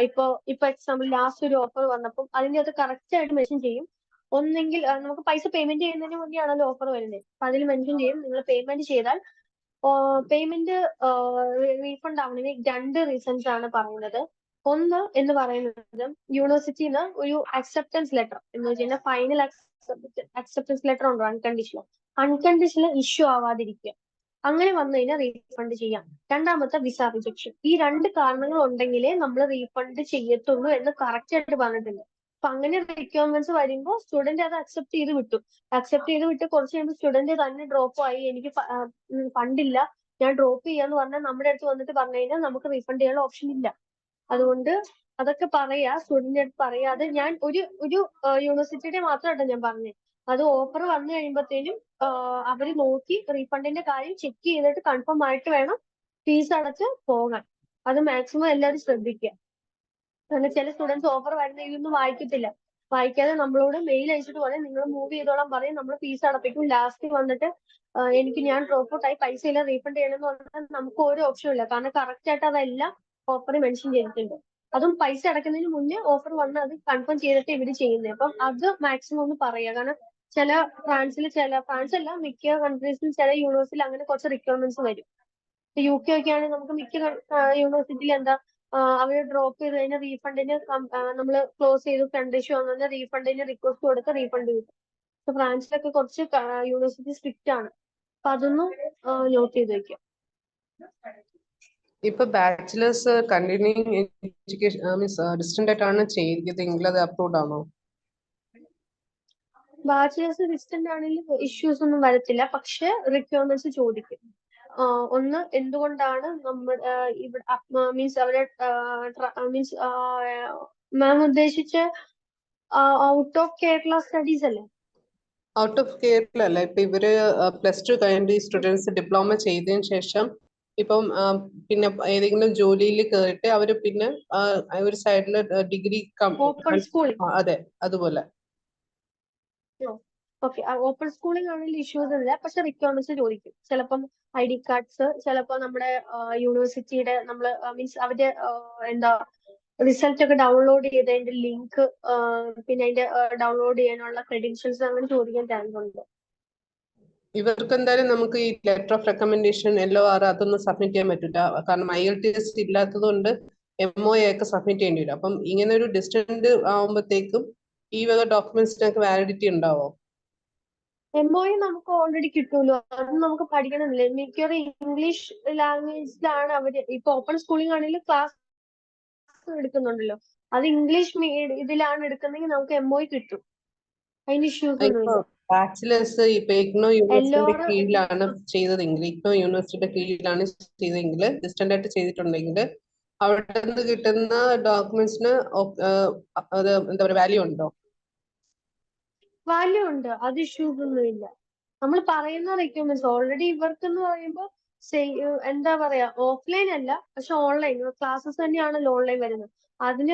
Speaker 1: ഇപ്പൊ എക്സാമ്പിൾ ലാസ്റ്റ് ഒരു ഓഫർ വന്നപ്പോൾ അതിന്റെ അത് കറക്റ്റ് ആയിട്ട് മെൻഷൻ ചെയ്യും. ഒന്നെങ്കിൽ നമുക്ക് പൈസ പേയ്മെന്റ് ചെയ്യുന്നതിന് മുന്നേ ആണല്ലോ ഓഫർ വരുന്നത്. അപ്പൊ അതിൽ മെൻഷൻ ചെയ്യും നിങ്ങൾ പേയ്മെന്റ് ചെയ്താൽ പേയ്മെന്റ് റീഫണ്ട് ആവുന്നതിന് 2 റീസൺസ് ആണ് പറയുന്നത്. ഒന്ന് എന്ന് പറയുന്നത് യൂണിവേഴ്സിറ്റിന്ന് ഒരു അക്സെപ്റ്റൻസ് ലെറ്റർ എന്ന് വെച്ച് കഴിഞ്ഞാൽ ഫൈനൽ അക്സെപ്റ്റൻസ് ലെറ്റർ ഉണ്ടോ അൺകണ്ടീഷണൽ ഇഷ്യൂ ആവാതിരിക്കുക. അങ്ങനെ വന്നു കഴിഞ്ഞാൽ റീഫണ്ട് ചെയ്യാം. രണ്ടാമത്തെ വിസ റിജക്ഷൻ. ഈ 2 കാരണങ്ങൾ ഉണ്ടെങ്കിലേ നമ്മൾ റീഫണ്ട് ചെയ്യത്തുള്ളൂ എന്ന് കറക്റ്റ് ആയിട്ട് പറഞ്ഞിട്ടുണ്ട്. അപ്പൊ അങ്ങനെ റിക്വയർമെന്റ്സ് വരുമ്പോൾ സ്റ്റുഡന്റ് അത് അക്സെപ്റ്റ് ചെയ്ത് വിട്ട് കുറച്ച് കഴിയുമ്പോൾ സ്റ്റുഡന്റ് തന്നെ ഡ്രോപ്പ് ആയി, എനിക്ക് ഫണ്ടില്ല ഞാൻ ഡ്രോപ്പ് ചെയ്യാന്ന് പറഞ്ഞാൽ നമ്മുടെ അടുത്ത് വന്നിട്ട് പറഞ്ഞു കഴിഞ്ഞാൽ നമുക്ക് റീഫണ്ട് ചെയ്യാനുള്ള ഓപ്ഷൻ ഇല്ല. അതുകൊണ്ട് അതൊക്കെ സ്റ്റുഡന്റിന്റെ അടുത്ത് പറയാതെ ഞാൻ ഒരു യൂണിവേഴ്സിറ്റിയുടെ മാത്രമായിട്ടോ ഞാൻ പറഞ്ഞത്. അത് ഓഫർ വന്നു കഴിയുമ്പോഴത്തേനും അവര് നോക്കി റീഫണ്ടിന്റെ കാര്യം ചെക്ക് ചെയ്തിട്ട് കൺഫേം ആയിട്ട് വേണം ഫീസ് അടച്ച് പോകാൻ. അത് മാക്സിമം എല്ലാവരും ശ്രദ്ധിക്കുക. കാരണം ചില സ്റ്റുഡൻസ് ഓഫർ വരുന്ന ഇതൊന്നും വായിക്കാതെ നമ്മളോട് മെയിൽ അയച്ചിട്ട് പറയും നിങ്ങൾ മൂവ് ചെയ്തോളാൻ പറയും, നമ്മൾ ഫീസ് അടപ്പിക്കും. ലാസ്റ്റ് വന്നിട്ട് ഞാൻ ഡ്രോപ്പ് ഔട്ട് ആയി, പൈസ ഇല്ല, റീഫണ്ട് ചെയ്യണമെന്ന് പറഞ്ഞാൽ നമുക്ക് ഒരു ഓപ്ഷൻ ഇല്ല. കാരണം കറക്റ്റ് ആയിട്ട് അതെല്ലാം ഓഫർ മെൻഷൻ ചെയ്തിട്ടുണ്ട്. അതും പൈസ അടക്കുന്നതിന് മുന്നേ ഓഫർ വന്ന് അത് കൺഫേം ചെയ്തിട്ട് ഇവര് ചെയ്യുന്നത്. അപ്പം അത് മാക്സിമം ഒന്ന് പറയുക. കാരണം ഫ്രാൻസ് അല്ല മിക്ക കൺട്രീസിലും ചില യൂണിവേഴ്സിറ്റിയിൽ അങ്ങനെ കുറച്ച് റിക്വയർമെന്റ്സ് വരും. UK ഒക്കെ ആണെങ്കിൽ നമുക്ക് മിക്ക യൂണിവേഴ്സിറ്റിയിൽ അവര് ഡ്രോപ്പ് ചെയ്ത് കഴിഞ്ഞാൽ റീഫണ്ടിന് നമ്മൾ ക്ലോസ് ചെയ്ത് ഫണ്ട് ഇഷ്യൂ വന്നു റീഫണ്ടിന് റിക്വസ്റ്റ് കൊടുത്ത് റീഫണ്ട് കിട്ടും. അപ്പൊ ഫ്രാൻസിലൊക്കെ കുറച്ച് യൂണിവേഴ്സിറ്റി സ്ട്രിക്റ്റ് ആണ്. അപ്പൊ അതൊന്നും നോട്ട് ചെയ്ത് വെക്കുക.
Speaker 2: ഇപ്പൊ bachelors continuing education means distant ആയിട്ടാണ് ചെയ്തെങ്കിൽ അത് അപ്രൂവ്ഡ് ആണോ?
Speaker 1: ബാച്ചിലേഴ്സ് ഡിസ്റ്റന്റ് ആണെങ്കിൽ ഇഷ്യൂസ് ഒന്നും വരത്തില്ല. പക്ഷെ റിക്വയർമെന്റ്സ് ചോദിക്കും. ഒന്ന് എന്തുകൊണ്ടാണ് നമ്മുടെ ഇവിടെ മീൻസ് അവരെ മാം ഉദ്ദേശിച്ച ഔട്ട് ഓഫ് കേരള സ്റ്റഡീസ് അല്ലേ?
Speaker 2: ഔട്ട് ഓഫ് കേരള അല്ല. ഇപ്പൊ ഇവര് +2 കഴിഞ്ഞ സ്റ്റുഡൻസ് ഡിപ്ലോമ ചെയ്തതിനു ശേഷം ഇപ്പം പിന്നെ ഏതെങ്കിലും ജോലിയിൽ കയറിയിട്ട് അവര് പിന്നെ ഒരു സൈഡില് ഡിഗ്രി അതെ അതുപോലെ.
Speaker 1: ഓക്കെ, ഓപ്പൺ സ്കൂളിംഗ് ആണെങ്കിൽ ഇഷ്യൂസ് ഇല്ല. പക്ഷെ റിക്വയർമെന്റ്സ് ചോദിക്കും. ചിലപ്പം ID കാർഡ്സ്, ചിലപ്പോൾ നമ്മുടെ യൂണിവേഴ്സിറ്റിയുടെ മീൻസ് അവരുടെ റിസൾട്ട് ഒക്കെ ഡൗൺലോഡ് ചെയ്തതിന്റെ ലിങ്ക്, പിന്നെ അതിന്റെ ഡൗൺലോഡ് ചെയ്യാനുള്ള ക്രെഡൻഷ്യൽസ് അങ്ങനെ ചോദിക്കാൻ ചാൻസ് ഉണ്ട്.
Speaker 2: ഇവർക്ക് എന്തായാലും നമുക്ക് ഈ ലെറ്റർ ഓഫ് റെക്കമെൻഡേഷൻ LOR അതൊന്നും സബ്മിറ്റ് ചെയ്യാൻ പറ്റില്ല. കാരണം IELTS ഇല്ലാത്തത് കൊണ്ട് MOA ഒക്കെ സബ്മിറ്റ് ചെയ്യേണ്ടി വരും. അപ്പം ഇങ്ങനെ ഒരു ഡിസ്റ്റന്റ് ആവുമ്പോഴത്തേക്കും ഈ വക ഡോക്യുമെന്റ്സിനൊക്കെ വാലിഡിറ്റി ഉണ്ടാവോ?
Speaker 1: MOA നമുക്ക് ഓൾറെഡി കിട്ടുമല്ലോ, അത് നമുക്ക് പഠിക്കണമെന്നില്ല. മിക്കവാറും ഇംഗ്ലീഷ് ലാംഗ്വേജിലാണ് അവര്. ഇപ്പൊ ഓപ്പൺ സ്കൂളിംഗ് ആണെങ്കിൽ ക്ലാസ് എടുക്കുന്നുണ്ടല്ലോ, അത് ഇംഗ്ലീഷ് ഇതിലാണ് എടുക്കുന്നെങ്കിൽ നമുക്ക് MOA കിട്ടും. അതിന് ഇഷ്യൂസ് ഒന്നുമില്ല.
Speaker 2: ബാച്ചിലേഴ്സ് ഇപ്പൊ IGNOU യൂണിവേഴ്സിറ്റിയുടെ കീഴിലാണ് ചെയ്തതെങ്കിൽ, IGNOU യൂണിവേഴ്സിറ്റിയുടെ കീഴിലാണ് ചെയ്തതെങ്കിൽ, ഡിസ്റ്റന്റ് ആയിട്ട് ചെയ്തിട്ടുണ്ടെങ്കിൽ അവിടെ നിന്ന് കിട്ടുന്ന ഡോക്യുമെന്റ്സിന് അത് എന്താ പറയുക വാല്യൂ ഉണ്ടോ?
Speaker 1: വാല്യൂ ഉണ്ട്, അത് ഇഷ്യൂസ് ഒന്നുമില്ല. നമ്മൾ പറയുന്ന റിക്വയർമെന്റ്സ് ഓൾറെഡി ഇവർക്ക് എന്ന് പറയുമ്പോൾ എന്താ പറയാ ഓഫ്ലൈൻ അല്ല, പക്ഷെ ഓൺലൈൻ ക്ലാസ്സസ് തന്നെയാണല്ലോ ഓൺലൈൻ വരുന്നത്. അതിന്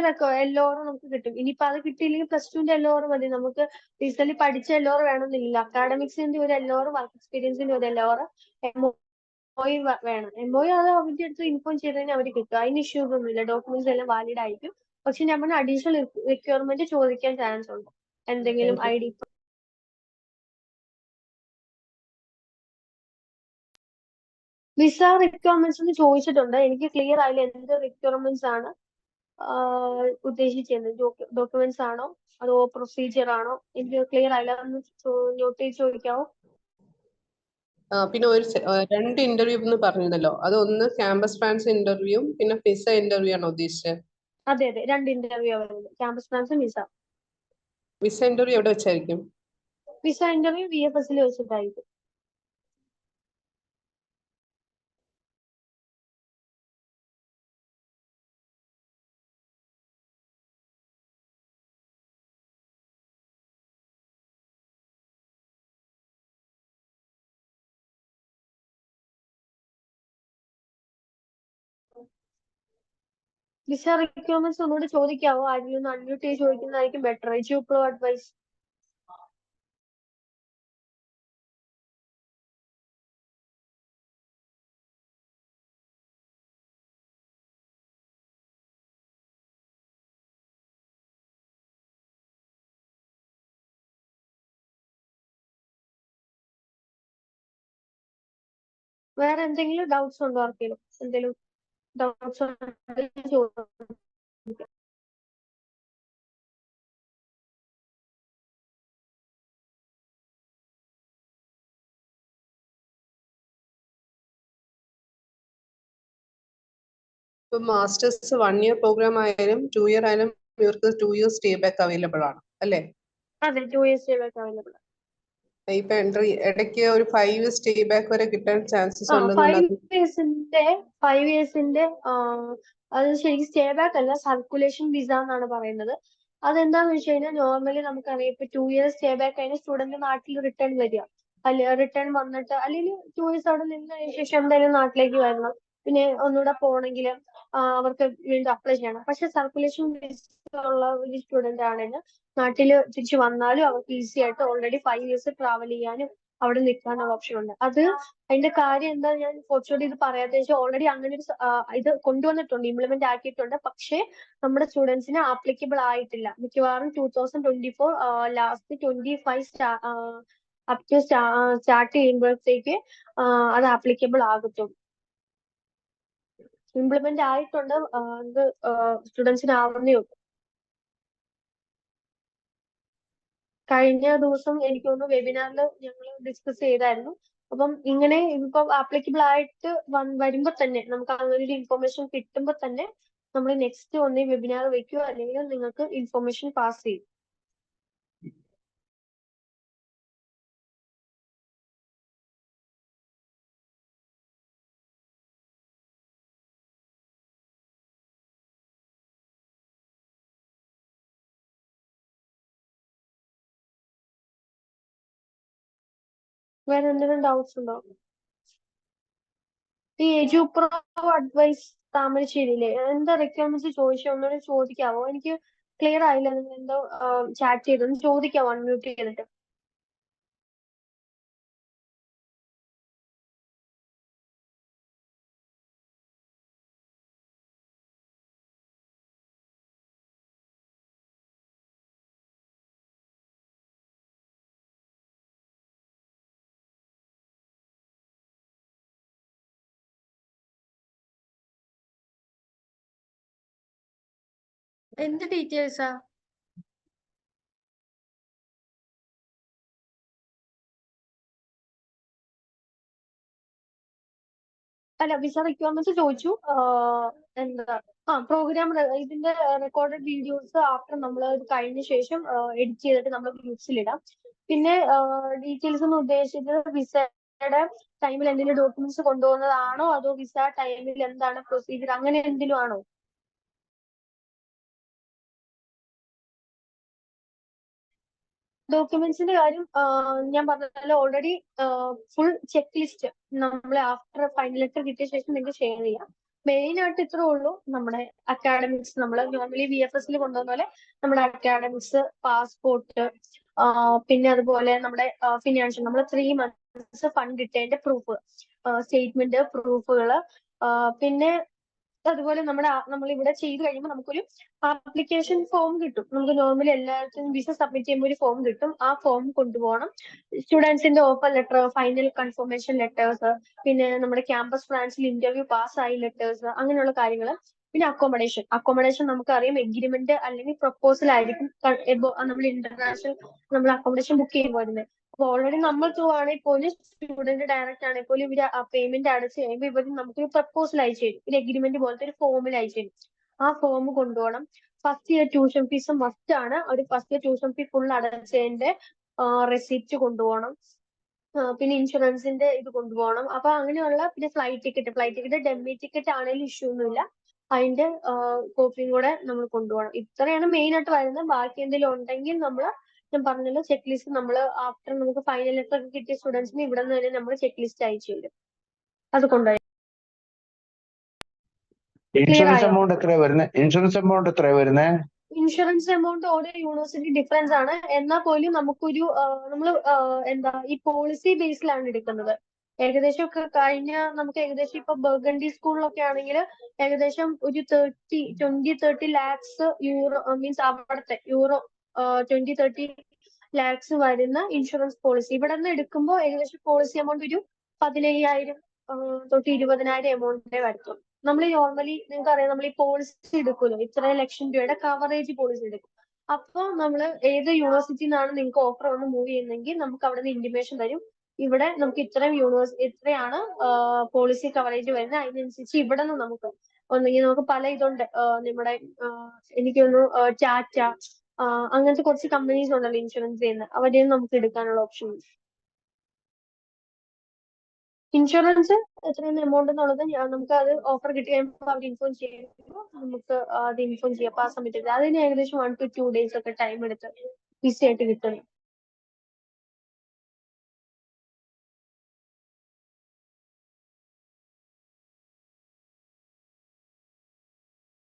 Speaker 1: LOR നമുക്ക് കിട്ടും. ഇനിയിപ്പോ അത് കിട്ടിയില്ലെങ്കിൽ +2ന്റെ LOR മതി. നമുക്ക് റീസെന്റ് പഠിച്ച LOR വേണമെന്നില്ല. അക്കാഡമിക്സിന്റെ ഒരു LOR, വർക്ക് എക്സ്പീരിയൻസിന്റെ ഒരു LOR, MOI വേണം. MOI അത് അവരുടെ അടുത്ത് ഇൻഫോം ചെയ്തതിന് അവർ കിട്ടും. അതിന് ഇഷ്യൂസ് ഒന്നുമില്ല. ഡോക്യുമെന്റ്സ് എല്ലാം വാലിഡ് ആയിരിക്കും. പക്ഷെ നമ്മൾ അഡീഷണൽ റിക്വയർമെന്റ് ചോദിക്കാൻ ചാൻസ് ഉണ്ട്. എന്തെങ്കിലും ID. വിസ റിക്വയർമെന്റ്സ് എന്ന് ചോദിച്ചിട്ടുണ്ട്. എനിക്ക് ക്ലിയർ ആയില്ല എന്ത് റിക്വയർമെന്റ്സ് ആണ് ഉദ്ദേശിച്ചിരുന്നത്. ഡോക്യുമെന്റ്സ് ആണോ അതോ പ്രൊസീജിയർ ആണോ? എനിക്ക് ക്ലിയർ ആയില്ല. ഒന്ന് നോട്ട് ചെയ്ത് ചോദിക്കാവോ?
Speaker 2: പിന്നെ ഒരു 2 ഇന്റർവ്യൂ എന്ന് പറഞ്ഞിരുന്നല്ലോ, അത് ഒന്ന് ക്യാമ്പസ് ട്രാൻസ് ഇന്റർവ്യൂവും പിന്നെ വിസ ഇന്റർവ്യൂ ആണോ ഉദ്ദേശിച്ചത്?
Speaker 1: അതെ 2 ഇന്റർവ്യൂ വരുന്നത്. ക്യാമ്പസ് ട്രാൻസും വിസ.
Speaker 2: വിസ ഇന്റർവ്യൂ എവിടെ വെച്ചായിരിക്കും?
Speaker 1: വിസ ഇന്റർവ്യൂ VFS വെച്ചിട്ടായിരിക്കും. വിസ റിക്വയർമെന്റ്സ് ഒന്നുകൂടി ചോദിക്കാവോ? ആരെങ്കിലും ഒന്ന് അൺമ്യൂട്ട് ചെയ്ത് ചോദിക്കുന്നതായിരിക്കും ബെറ്റർ. എജ്യൂപ്രോ അഡ്വൈസ്. വേറെ എന്തെങ്കിലും ഡൗട്ട്സ് ഉണ്ടോ ആർക്കെങ്കിലും? എന്തെങ്കിലും ഡൗട്ട്സ് ഉണ്ടെങ്കിൽ ചോദിക്കാം.
Speaker 2: ഇപ്പൊ മാസ്റ്റേഴ്സ് 1 ഇയർ പ്രോഗ്രാം ആയാലും 2 ഇയർ ആയാലും ഇവർക്ക് 2 ഇയേഴ്സ് സ്റ്റേ ബാക്ക് അവൈലബിൾ ആണ് അല്ലേ?
Speaker 1: അതെ 2 years stay back അവൈലബിൾ.
Speaker 2: ഇപ്പൊ ഇടയ്ക്ക് ഒരു 5 ഇയേഴ്സ് സ്റ്റേ ബാക്ക് വരെ കിട്ടാൻ ചാൻസസ്
Speaker 1: ഫൈവ്
Speaker 2: ഉണ്ടെന്നുള്ളത്.
Speaker 1: ഇയേഴ്സിന്റെ അത് ശരിക്കും സ്റ്റേ ബാക്ക് അല്ല, സർക്കുലേഷൻ വിസ എന്നാണ് പറയുന്നത്. അതെന്താന്ന് വെച്ച് കഴിഞ്ഞാൽ നോർമലി നമുക്കറിയാം ഇപ്പൊ 2 years സ്റ്റേ ബാക്ക് കഴിഞ്ഞ സ്റ്റുഡന്റ് നാട്ടിൽ റിട്ടേൺ വരിക, അല്ലെ റിട്ടേൺ വന്നിട്ട് അല്ലെങ്കിൽ 2 years അവിടെ നിന്നതിന് ശേഷം എന്തായാലും നാട്ടിലേക്ക് വരണം. പിന്നെ ഒന്നുകൂടെ പോകണമെങ്കിൽ അവർക്ക് വീണ്ടും അപ്ലൈ ചെയ്യണം. പക്ഷെ സർക്കുലേഷൻ വിസ ഉള്ള ഒരു സ്റ്റുഡന്റ് ആണെങ്കിൽ നാട്ടിൽ തിരിച്ചു വന്നാലും അവർക്ക് ഈസി ആയിട്ട് ഓൾറെഡി 5 years ട്രാവൽ ചെയ്യാനും അവിടെ നിൽക്കാനുള്ള ഓപ്ഷൻ ഉണ്ട്. അതിന്റെ കാര്യം എന്താ ഞാൻ കുറച്ചുകൂടി ഇത് പറയാത്ത വെച്ചാൽ ഓൾറെഡി അങ്ങനെ ഒരു ഇത് കൊണ്ടുവന്നിട്ടുണ്ട്, ഇംപ്ലിമെന്റ് ആക്കിയിട്ടുണ്ട്. പക്ഷേ നമ്മുടെ സ്റ്റുഡൻസിന് ആപ്ലിക്കബിൾ ആയിട്ടില്ല. മിക്കവാറും 2024 ലാസ്റ്റ് 25 അപ് ടു സ്റ്റാർട്ട് ചെയ്യുമ്പോഴത്തേക്ക് അത് ആപ്ലിക്കബിൾ ആകത്തുള്ളൂ. ഇംപ്ലിമെന്റ് ആയിട്ടുണ്ട്, അത് സ്റ്റുഡൻസിന് ആവുന്നേ ഉള്ളൂ. കഴിഞ്ഞ ദിവസം എനിക്ക് തോന്നുന്നു വെബിനാറിൽ ഞങ്ങൾ ഡിസ്കസ് ചെയ്തായിരുന്നു. അപ്പം ഇങ്ങനെ ഇപ്പൊ ആപ്ലിക്കബിൾ ആയിട്ട് വരുമ്പോ തന്നെ നമുക്ക് അങ്ങനെ ഒരു ഇൻഫർമേഷൻ കിട്ടുമ്പോ തന്നെ നമ്മൾ നെക്സ്റ്റ് ഒന്ന് വെബിനാർ വെക്കുക, അല്ലെങ്കിൽ നിങ്ങൾക്ക് ഇൻഫർമേഷൻ പാസ് ചെയ്യും. വേറെ എന്തെങ്കിലും ഡൗട്ട്സ് ഉണ്ടോ? ഈ എജ്യൂപ്രോ അഡ്വൈസ് താമരശ്ശേരിയിലെ എന്താ റിക്വയർമെന്റ്സ് ചോദിച്ചോ? ഒന്നുകൂടി ചോദിക്കാവോ? എനിക്ക് ക്ലിയർ ആയില്ല. നിങ്ങൾ എന്തോ ചാറ്റ് ചെയ്തൊന്ന് ചോദിക്കാവോ അൺമ്യൂട്ട് ചെയ്തിട്ട്? എന്ത് ഡീറ്റെയിൽസാ? അല്ല, വിസ റിക്വയർമെന്റ്സ് ചോദിച്ചു. എന്താ പ്രോഗ്രാം ഇതിന്റെ റെക്കോർഡഡ് വീഡിയോസ് ആഫ്റ്റർ നമ്മൾ ഇത് കഴിഞ്ഞ ശേഷം എഡിറ്റ് ചെയ്തിട്ട് നമ്മൾ ഗ്രൂപ്പ്സിലിടാം. പിന്നെ ഡീറ്റെയിൽസ് എന്ന് ഉദ്ദേശിച്ചത് വിസയുടെ ടൈമിൽ എന്തെങ്കിലും ഡോക്യുമെന്റ്സ് കൊണ്ടുപോകുന്നതാണോ അതോ വിസ ടൈമിൽ എന്താണ് പ്രൊസീജിയർ അങ്ങനെ എന്തെങ്കിലും ആണോ? ഡോക്യുമെന്റ്സിന്റെ കാര്യം ഞാൻ പറഞ്ഞല്ലോ ഓൾറെഡി ഫുൾ ചെക്ക് ലിസ്റ്റ് നമ്മൾ ആഫ്റ്റർ ഫൈനൽ ലെറ്റർ കിട്ടിയ ശേഷം നിങ്ങൾക്ക് ഷെയർ ചെയ്യാം. മെയിൻ ആയിട്ട് ഇത്രേ ഉള്ളൂ. നമ്മുടെ അക്കാഡമിക്സ് നമ്മൾ നോർമലി VFSൽ കൊണ്ടുവന്ന പോലെ നമ്മുടെ അക്കാഡമിക്സ്, പാസ്പോർട്ട്, പിന്നെ അതുപോലെ നമ്മുടെ ഫിനാൻഷ്യൽ നമ്മൾ 3 months ഫണ്ട് ഇട്ടതിന്റെ പ്രൂഫ്, സ്റ്റേറ്റ്മെന്റ് പ്രൂഫുകള്, പിന്നെ അതുപോലെ നമ്മൾ ഇവിടെ ചെയ്ത് കഴിയുമ്പോൾ നമുക്കൊരു ആപ്ലിക്കേഷൻ ഫോം കിട്ടും. നമുക്ക് നോർമലി എല്ലാത്തിനും വിസ സബ്മിറ്റ് ചെയ്യുമ്പോൾ ഒരു ഫോം കിട്ടും. ആ ഫോം കൊണ്ടുപോകണം. സ്റ്റുഡൻസിന്റെ offer letter, final confirmation letters, പിന്നെ നമ്മുടെ ക്യാമ്പസ് ബ്രാഞ്ചിൽ ഇന്റർവ്യൂ പാസ്സായി ലെറ്റേഴ്സ്, അങ്ങനെയുള്ള കാര്യങ്ങൾ. പിന്നെ അക്കോമഡേഷൻ നമുക്കറിയാം എഗ്രിമെന്റ് അല്ലെങ്കിൽ പ്രപ്പോസൽ ആയിരിക്കും നമ്മൾ ഇന്റർനാഷണൽ നമ്മൾ അക്കോമഡേഷൻ ബുക്ക് ചെയ്യുമ്പോൾ വരുന്നത്. അപ്പൊ ഓൾറെഡി നമ്മൾ ത്രൂ ആണെങ്കിൽ പോലും സ്റ്റുഡന്റ് ഡയറക്റ്റ് ആണെങ്കിൽ പോലും ഇവര് ആ പേയ്മെന്റ് അടച്ചു കഴിയുമ്പോൾ ഇവർ നമുക്കൊരു പ്രപ്പോസൽ അയച്ചു തരും, ഒരു എഗ്രിമെന്റ് പോലത്തെ ഒരു ഫോമിൽ അയച്ചു തരും. ആ ഫോം കൊണ്ടുപോകണം. First year tuition fees must ആണ്. ഒരു first year tuition fee full അടച്ചതിന്റെ റെസിപ്റ്റ് കൊണ്ടുപോകണം. പിന്നെ ഇൻഷുറൻസിന്റെ ഇത് കൊണ്ടുപോകണം. അപ്പൊ അങ്ങനെയുള്ള പിന്നെ ഫ്ലൈറ്റ് ടിക്കറ്റ് ഡെമ്മി ടിക്കറ്റ് ആണെങ്കിലും ഇഷ്യൂ ഒന്നുമില്ല. അതിന്റെ കോപ്പിയും കൂടെ നമ്മൾ കൊണ്ടുപോകണം. ഇത്രയാണ് മെയിൻ ആയിട്ട് വരുന്നത്. ബാക്കി എന്തെങ്കിലും ഉണ്ടെങ്കിൽ ഞാൻ പറഞ്ഞല്ലോ ചെക്ക് ലിസ്റ്റ് നമ്മൾ ആഫ്റ്റർ നമുക്ക് ഫൈനൽ ലെറ്റർ ഒക്കെ കിട്ടിയ സ്റ്റുഡൻസിന് ഇവിടെ നിന്ന് തന്നെ നമ്മൾ ചെക്ക് ലിസ്റ്റ് അയച്ചു തരും. അത് കൊണ്ടുപോയി.
Speaker 3: ഇൻഷുറൻസ് എമൗണ്ട് എത്രയാ വരുന്നത്?
Speaker 1: ഇൻഷുറൻസ് എമൗണ്ട് ഓരോ യൂണിവേഴ്സിറ്റി ഡിഫറൻസ് ആണ്. എന്നാൽ പോലും നമുക്കൊരു നമ്മൾ ഈ പോളിസി ബേസിലാണ് എടുക്കുന്നത്. ഏകദേശം ഒക്കെ നമുക്ക് ഏകദേശം ഇപ്പൊ ബർഗണ്ടി സ്കൂളിലൊക്കെ ആണെങ്കിൽ ഏകദേശം ഒരു 20-30 lakhs യൂറോ, മീൻസ് അവിടുത്തെ യൂറോ 20-30 lakhs വരുന്ന ഇൻഷുറൻസ് പോളിസി ഇവിടെ നിന്ന് എടുക്കുമ്പോൾ ഏകദേശം പോളിസി എമൗണ്ട് ഒരു 15,000 തൊട്ട് 20,000 എമൗണ്ടേ വരത്തുള്ളൂ. നമ്മൾ നോർമലി നിങ്ങൾക്ക് അറിയാം, നമ്മൾ ഈ പോളിസി എടുക്കുമല്ലോ, ഇത്രയും ലക്ഷം രൂപയുടെ കവറേജ് പോളിസി എടുക്കും. അപ്പൊ നമ്മൾ ഏത് യൂണിവേഴ്സിറ്റിയിൽ നിന്നാണ് നിങ്ങൾക്ക് ഓഫർ വന്ന് മൂവ് ചെയ്യുന്നതെങ്കിൽ നമുക്ക് അവിടെ നിന്ന് ഇന്റിമേഷൻ തരും. ഇവിടെ നമുക്ക് ഇത്രയാണ് പോളിസി കവറേജ് വരുന്നത്. അതിനനുസരിച്ച് ഇവിടെ നിന്ന് നമുക്ക് പല ഇതുണ്ട്. നമ്മുടെ എനിക്ക് തോന്നുന്നു ടാറ്റ, അങ്ങനത്തെ കുറച്ച് കമ്പനീസ് ഉണ്ടല്ലോ ഇൻഷുറൻസ് ചെയ്യുന്നത്, അവിടെ നിന്ന് നമുക്ക് എടുക്കാനുള്ള ഓപ്ഷൻ ഉണ്ട്. ഇൻഷുറൻസ് എത്രയാണ് എമൗണ്ട് എന്നുള്ളത് നമുക്ക് അത് ഓഫർ കിട്ടി കഴിയുമ്പോൾ അവർ ഇൻഫോം ചെയ്യുമ്പോൾ നമുക്ക് അത് ഇൻഫോം ചെയ്യാം. അപ്പൊ ആ സമയത്ത് അതിന് ഏകദേശം 1 to 2 days ഒക്കെ ടൈം എടുത്ത് ഈസി ആയിട്ട് കിട്ടുന്നു.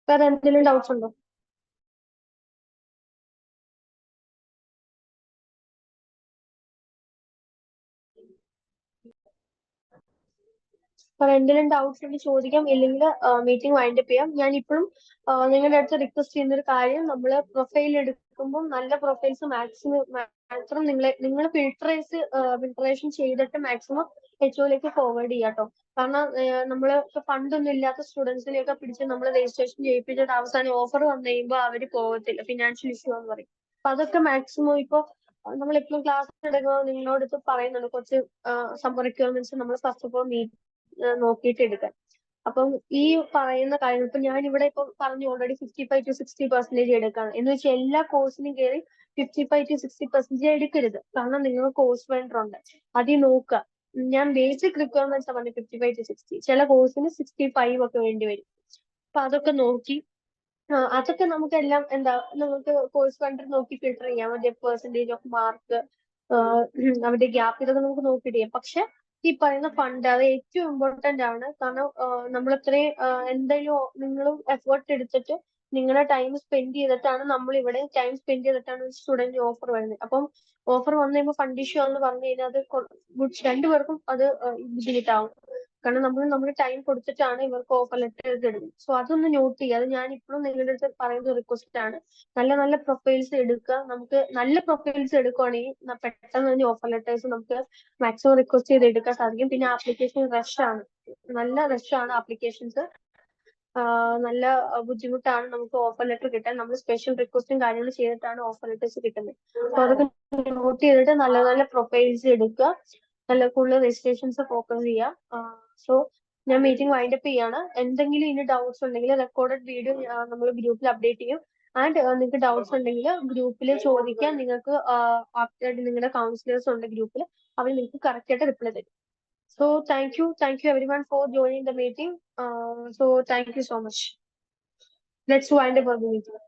Speaker 1: വേറെ എന്തെങ്കിലും ഡൗട്ട്സ് ഉണ്ടോ? എന്തെങ്കിലും ഡൗട്ട്സ് ഉണ്ടെങ്കിൽ ചോദിക്കാം, ഇല്ലെങ്കിൽ മീറ്റിംഗ് വൈൻഡപ്പ് ചെയ്യാം. ഞാൻ ഇപ്പോഴും നിങ്ങളുടെ അടുത്ത് റിക്വസ്റ്റ് ചെയ്യുന്ന ഒരു കാര്യം, നമ്മൾ പ്രൊഫൈൽ എടുക്കുമ്പോൾ നല്ല പ്രൊഫൈൽസ് മാക്സിമം നിങ്ങൾ ഫിൽട്രേഷൻ ചെയ്തിട്ട് മാക്സിമം HOയിലേക്ക് ഫോർവേഡ് ചെയ്യാട്ടോ. കാരണം നമ്മൾ ഫണ്ടൊന്നും ഇല്ലാത്ത സ്റ്റുഡൻസിനെയൊക്കെ പിടിച്ച് നമ്മൾ രജിസ്ട്രേഷൻ ചെയ്യിപ്പിച്ചിട്ട് അവസാനം ഓഫർ വന്നു കഴിയുമ്പോൾ അവര് പോകത്തില്ല, ഫിനാൻഷ്യൽ ഇഷ്യൂ എന്ന് പറയും. അപ്പൊ അതൊക്കെ മാക്സിമം ഇപ്പൊ നമ്മളെപ്പോഴും ക്ലാസ് എടുക്കുമ്പോൾ നിങ്ങളോട് പറയുന്നുണ്ട് കുറച്ച് സംഭവം റിക്വയർമെന്റ്സ് നമ്മൾ ഫസ്റ്റ് ഓഫ് ഓൾ നോക്കിയിട്ട് എടുക്കാൻ. അപ്പം ഈ പറയുന്ന കാര്യം ഇപ്പൊ ഞാൻ ഇവിടെ ഇപ്പൊ പറഞ്ഞു ഓൾറെഡി 55 to 60% എടുക്കാണ് എന്ന് വെച്ചാൽ എല്ലാ കോഴ്സിനും കയറി 55 to 60% എടുക്കരുത്. കാരണം നിങ്ങൾ കോഴ്സ് വെണ്ടർ ഉണ്ട്, അതിൽ നോക്കുക. ഞാൻ ബേസിക് റിക്വയർമെന്റ്സ് പറഞ്ഞു 55 to 60. ചില കോഴ്സിന് 65 ഒക്കെ വേണ്ടി വരും. അപ്പൊ അതൊക്കെ നോക്കി അതൊക്കെ നമുക്കെല്ലാം നമുക്ക് കോഴ്സ് വെണ്ടർ നോക്കി ഫിൽട്ടർ ചെയ്യാം. അവരുടെ പെർസെന്റേജ് ഓഫ് മാർക്ക്, അവരുടെ ഗ്യാപ്പ്, ഇതൊക്കെ നമുക്ക് നോക്കിയിട്ട് ചെയ്യാം. പക്ഷെ ഈ പറയുന്ന ഫണ്ട് അത് ഏറ്റവും ഇമ്പോർട്ടന്റ് ആണ്. കാരണം നമ്മൾ ഇത്രയും എന്തായാലും നിങ്ങളും എഫേർട്ട് എടുത്തിട്ട് നിങ്ങളുടെ ടൈം സ്പെൻഡ് ചെയ്തിട്ടാണ് നമ്മൾ ഇവിടെ ഒരു സ്റ്റുഡന്റ് ഓഫർ വരുന്നത്. അപ്പം ഓഫർ വന്നു കഴിയുമ്പോൾ ഫണ്ട് ഇഷ്യൂ എന്ന് പറഞ്ഞു കഴിഞ്ഞാൽ അത് രണ്ടുപേർക്കും അത് ബുദ്ധിമുട്ടാവും. കാരണം നമ്മൾ ടൈം കൊടുത്തിട്ടാണ് ഇവർക്ക് ഓഫർ ലെറ്റർ എടുക്കുന്നത്. സോ അതൊന്ന് നോട്ട് ചെയ്യുക. അത് ഞാൻ ഇപ്പോഴും നിങ്ങളുടെ അടുത്ത് പറയുന്ന റിക്വസ്റ്റ് ആണ്. നല്ല പ്രൊഫൈൽസ് എടുക്കുക. നമുക്ക് നല്ല പ്രൊഫൈൽസ് എടുക്കുവാണെങ്കിൽ പെട്ടെന്ന് തന്നെ ഓഫർ ലെറ്റേഴ്സ് നമുക്ക് മാക്സിമം റിക്വസ്റ്റ് ചെയ്ത് എടുക്കാൻ സാധിക്കും. പിന്നെ ആപ്ലിക്കേഷൻ നല്ല റഷാണ് ആപ്ലിക്കേഷൻസ്. നല്ല ബുദ്ധിമുട്ടാണ് നമുക്ക് ഓഫർ ലെറ്റർ കിട്ടാൻ. നമ്മൾ സ്പെഷ്യൽ റിക്വസ്റ്റും കാര്യങ്ങളും ചെയ്തിട്ടാണ് ഓഫർ ലെറ്റേഴ്സ് കിട്ടുന്നത്. അപ്പൊ അതൊക്കെ നോട്ട് ചെയ്തിട്ട് നല്ല പ്രൊഫൈൽസ് എടുക്കുക. നല്ല കൂടുതൽ രജിസ്ട്രേഷൻസ് ഫോക്കസ് ചെയ്യുക. സോ ഞാൻ മീറ്റിംഗ് വൈൻഡപ്പ് ചെയ്യാണ്. എന്തെങ്കിലും ഇനി ഡൗട്ട്സ് ഉണ്ടെങ്കിൽ റെക്കോർഡഡ് വീഡിയോ നമ്മൾ ഗ്രൂപ്പിൽ അപ്ഡേറ്റ് ചെയ്യും. ആൻഡ് നിങ്ങൾക്ക് ഡൗട്ട്സ് ഉണ്ടെങ്കിൽ ഗ്രൂപ്പിൽ ചോദിക്കാൻ. നിങ്ങൾക്ക് നിങ്ങളുടെ കൗൺസിലേഴ്സ് ഉണ്ട് ഗ്രൂപ്പിൽ, അവർ നിങ്ങൾക്ക് കറക്റ്റ് ആയിട്ട് റിപ്ലൈ തരും. So thank you everyone for joining the meeting. So thank you so much. Let's wind up the meeting.